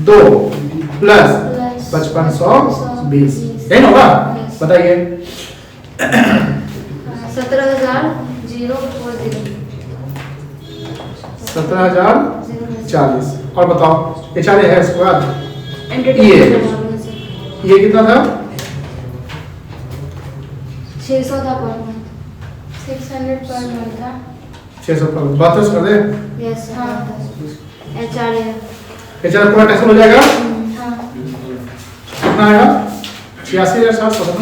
2 प्लस 5520 यही ना होगा बताइए 17,040 और बताओ एचआरए है इसके बाद ये कितना था 600 था पर मंथ 600 पर मंथ था 600 पर 32 कर दे यस हाँ एचआरए एचआरए पूरा टैक्स हो जाएगा हाँ कितना आएगा 86,700 ना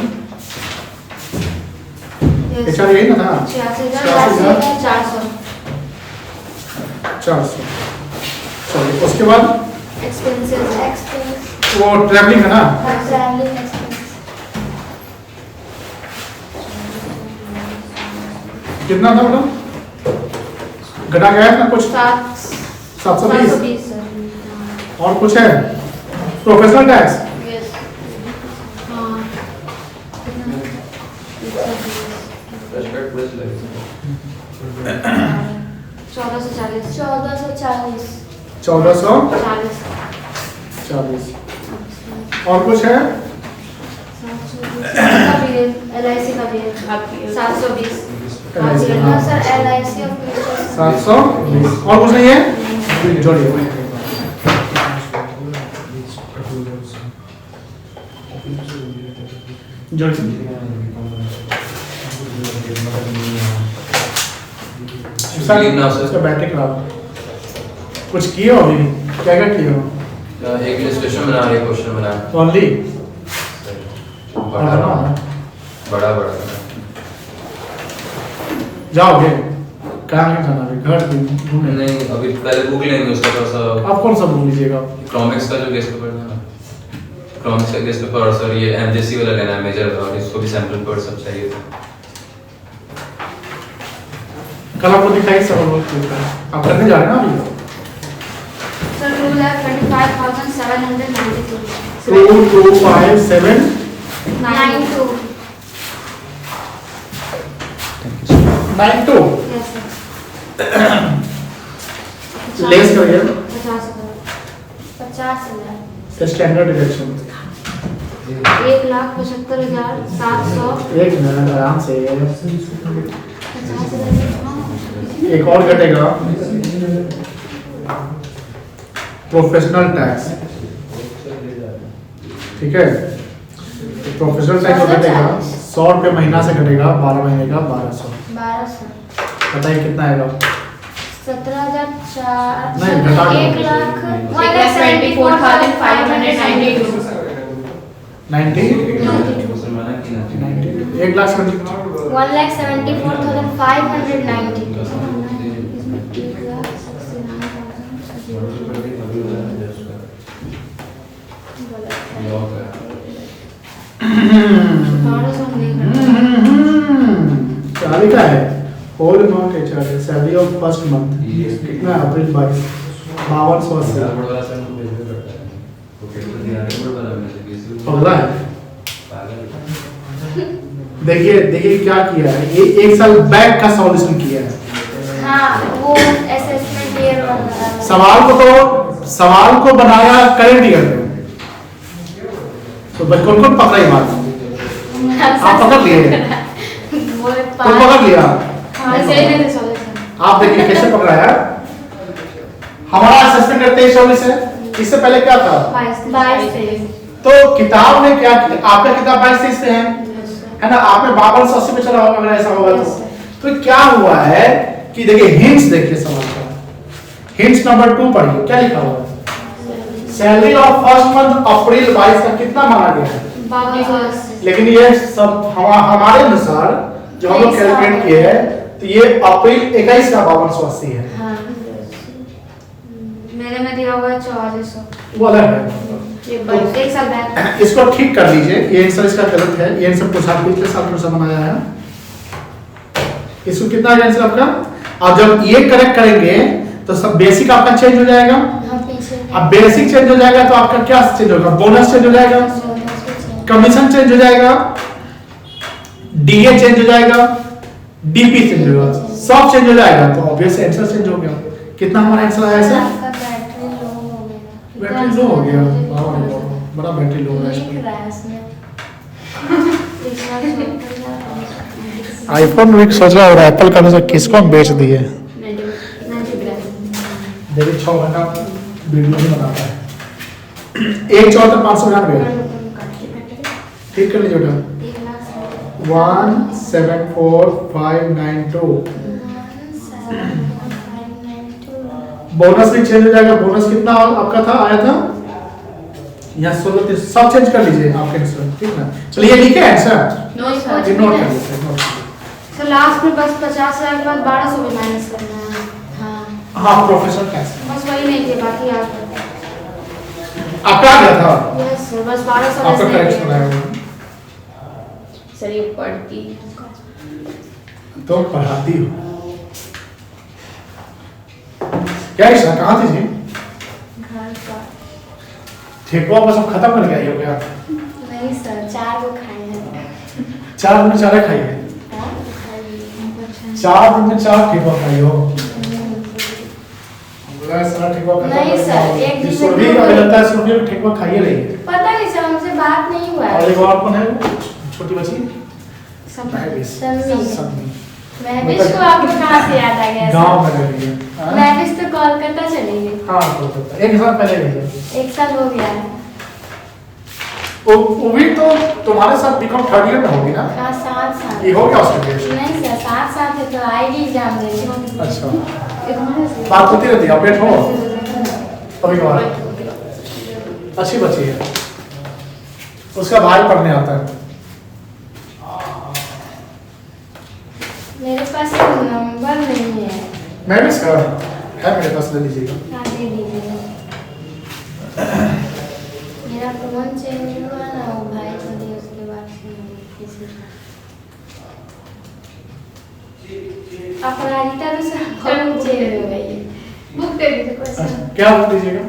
एचआरए यही ना था 86,400 चलिए उसके बाद एक्सपेंसेस वो ट्रैवलिंग है ना ट्रैवलिंग एक्सपेंस कितना था मतलब घटा गया है ना कुछ 720 सर और कुछ है प्रोफेशनल टैक्स यस हाँ 1440 और कुछ है LIC का भी है 720 हाँ। सर LIC 720 और कुछ नहीं है जोड़िए उसका बैटरी खराब कुछ किए हो अभी क्या क्या किए हो एक इलस्ट्रेशन बना रहे क्वेश्चन बना ओनली बड़ा बड़ा बड़ा जाओगे कहाँ नहीं जाना अभी घर घूमने नहीं अभी पहले बुक लेंगे उसका थोड़ा सा आप कौन सा बुक लीजिएगा इकोनॉमिक्स का जो गेस्ट पेपर है ना इकोनॉमिक्स का गेस्ट पेपर और सर ये एमजेसी वाला लेना है मेजर और इसको भी सैंपल पर सब चाहिए था कल आपको दिखाई सब लोग आप करने जा रहे हैं ना अभी सर 2,25,792 2257 92 92 यस सर लेस करिए 50,000 स्टैंडर्ड डिडक्शन 1,75,700 एक मिनट आराम से 50,000 एक और घटेगा प्रोफेशनल टैक्स ठीक है प्रोफेशनल टैक्स घटेगा 100 रुपये महीना से घटेगा 12 महीने का 1200 1200 बताइए कितना आएगा 17,004 नहीं, घटा दो। 1,74,592 90 1,70,000 1,74,590 क्या लिखा है whole amount HR salary of first month कितना अप्रैल 22 5280 रिपोर्ट वाला सर को भेजना पड़ता है वो पेपर दिया रिपोर्ट वाला मैंने केस पगला है। पागल देखिए देखिए क्या किया है, ये 1 साल बैक का सॉल्यूशन किया है। हाँ वो असेसमेंट ईयर वाला सवाल को बनाया करेक्ट ईयर में। तो कौन कौन पकड़ा ये बात? आप पकड़ लिए? वो कौन पकड़ लिया? हाँ सही नहीं थे सॉल्यूशन। आप देखिए कैसे पकड़ा है। हमारा असेसमेंट 23-24 है, इससे पहले क्या था? 22-23 तो किताब ने क्या किया, आपका किताब 22-23 पे है ना, आपने 52-80 पे चला होगा अगर ऐसा होगा तो क्या हुआ है कि देखिए हिंट्स, देखिए सवाल का हिंट्स नंबर 2 पढ़िए, क्या लिखा हुआ है? सैलरी ऑफ फर्स्ट मंथ अप्रैल 22 का कितना माना गया है? 5280। लेकिन ये सब हमारे अनुसार जो हम लोग कैलकुलेट किए हैं तो ये अप्रैल 21 का 5280 है। हाँ मेरे में दिया हुआ है 4400। वो अलग है, ये एक साल बैक। इसको ठीक कर लीजिए, ये आंसर इसका गलत है, ये आंसर पूछा पिछले साल थोड़ा सा बनाया है। इसको कितना आंसर आपका, और जब ये करेक्ट करेंगे तो सब बेसिक आपका चेंज हो जाएगा। हाँ पीछे अब बेसिक चेंज हो जाएगा तो आपका क्या चेंज होगा? बोनस चेंज हो जाएगा, कमीशन चेंज हो जाएगा, डीए चेंज हो जाएगा, डीपी चेंज हो जाएगा, सब चेंज हो जाएगा। तो ऑब्वियस आंसर चेंज हो गया। कितना हमारा आंसर आया सर? आपका बैटरी लो हो गया। बैटरी लो हो गया, बड़ा बैटरी लो है लिख रहा है इसमें। आईफोन भी सोच रहा है एप्पल का, किसको हम बेच दिए। 90 ग्राम। देखिए 6 घंटा वीडियो नहीं बनाता है। एक 599 ठीक कर लीजिए बेटा। 174592 बोनस भी चेंज हो जाएगा। बोनस कितना आपका था, आया था यहाँ 16 सब चेंज कर लीजिए आपके आंसर, ठीक ना। चलिए लिखे आंसर, नो सर। नोट कर लीजिए, नोट कर लीजिए। सर लास्ट में बस 50,000 के बाद 1200 भी माइनस करना है। हाँ हाँ प्रोफेसर कैसे बस वही नहीं थे, बाकी आप आपका आ गया था, यस सर बस 1200 आपका करेक्शन आया सर ये पढ़ती तो पढ़ाती हो क्या इशा, कहाँ थी जी? घर का ठेकुआ बस अब खत्म करके आई हो क्या? नहीं सर 4 को खाए हैं। 4 दिन में 4 खाई है, 4 दिन में 4 ठेकुआ खाई हो। सारा ठेकुआ खत्म नहीं करके सर, आओ। एक दिन में सुरभि का मुझे लगता है सुरभि भी ठेकुआ खाई रही है। पता नहीं सर हमसे बात नहीं हुआ और है। एक और कौन है वो? छोटी बच्ची सन्मी। सन्मी। महविश को आपको कहाँ से याद आ गया गांव सर? में रही है। हाँ? महविश तो कोलकाता चली गई। हाँ कोलकाता, 1 साल पहले गई है। 1 साल हो गया है। वो भी तो तुम्हारे साथ बीकॉम थर्ड ईयर में होगी ना? हाँ 7 साल। ये हो गया उसका ग्रेजुएशन? नहीं सर 7 साल है तो आईडी एग्जाम दे रही। अच्छा बात होती रहती है, अपडेट हो कभी कभार। अच्छी बच्ची है, उसका भाई पढ़ने आता है। मेरे पास तो नंबर नहीं है। मैं भी इसका है मेरे पास, ले लीजिएगा। हाँ दे दीजिए। मेरा फोन चेंज हुआ ना, वो भाई को दिया उसके बाद से किसी अपराजिता तो सर फोन चेंज हो गई है। बुक दे दीजिए अच्छा, क्या बुक लीजिएगा?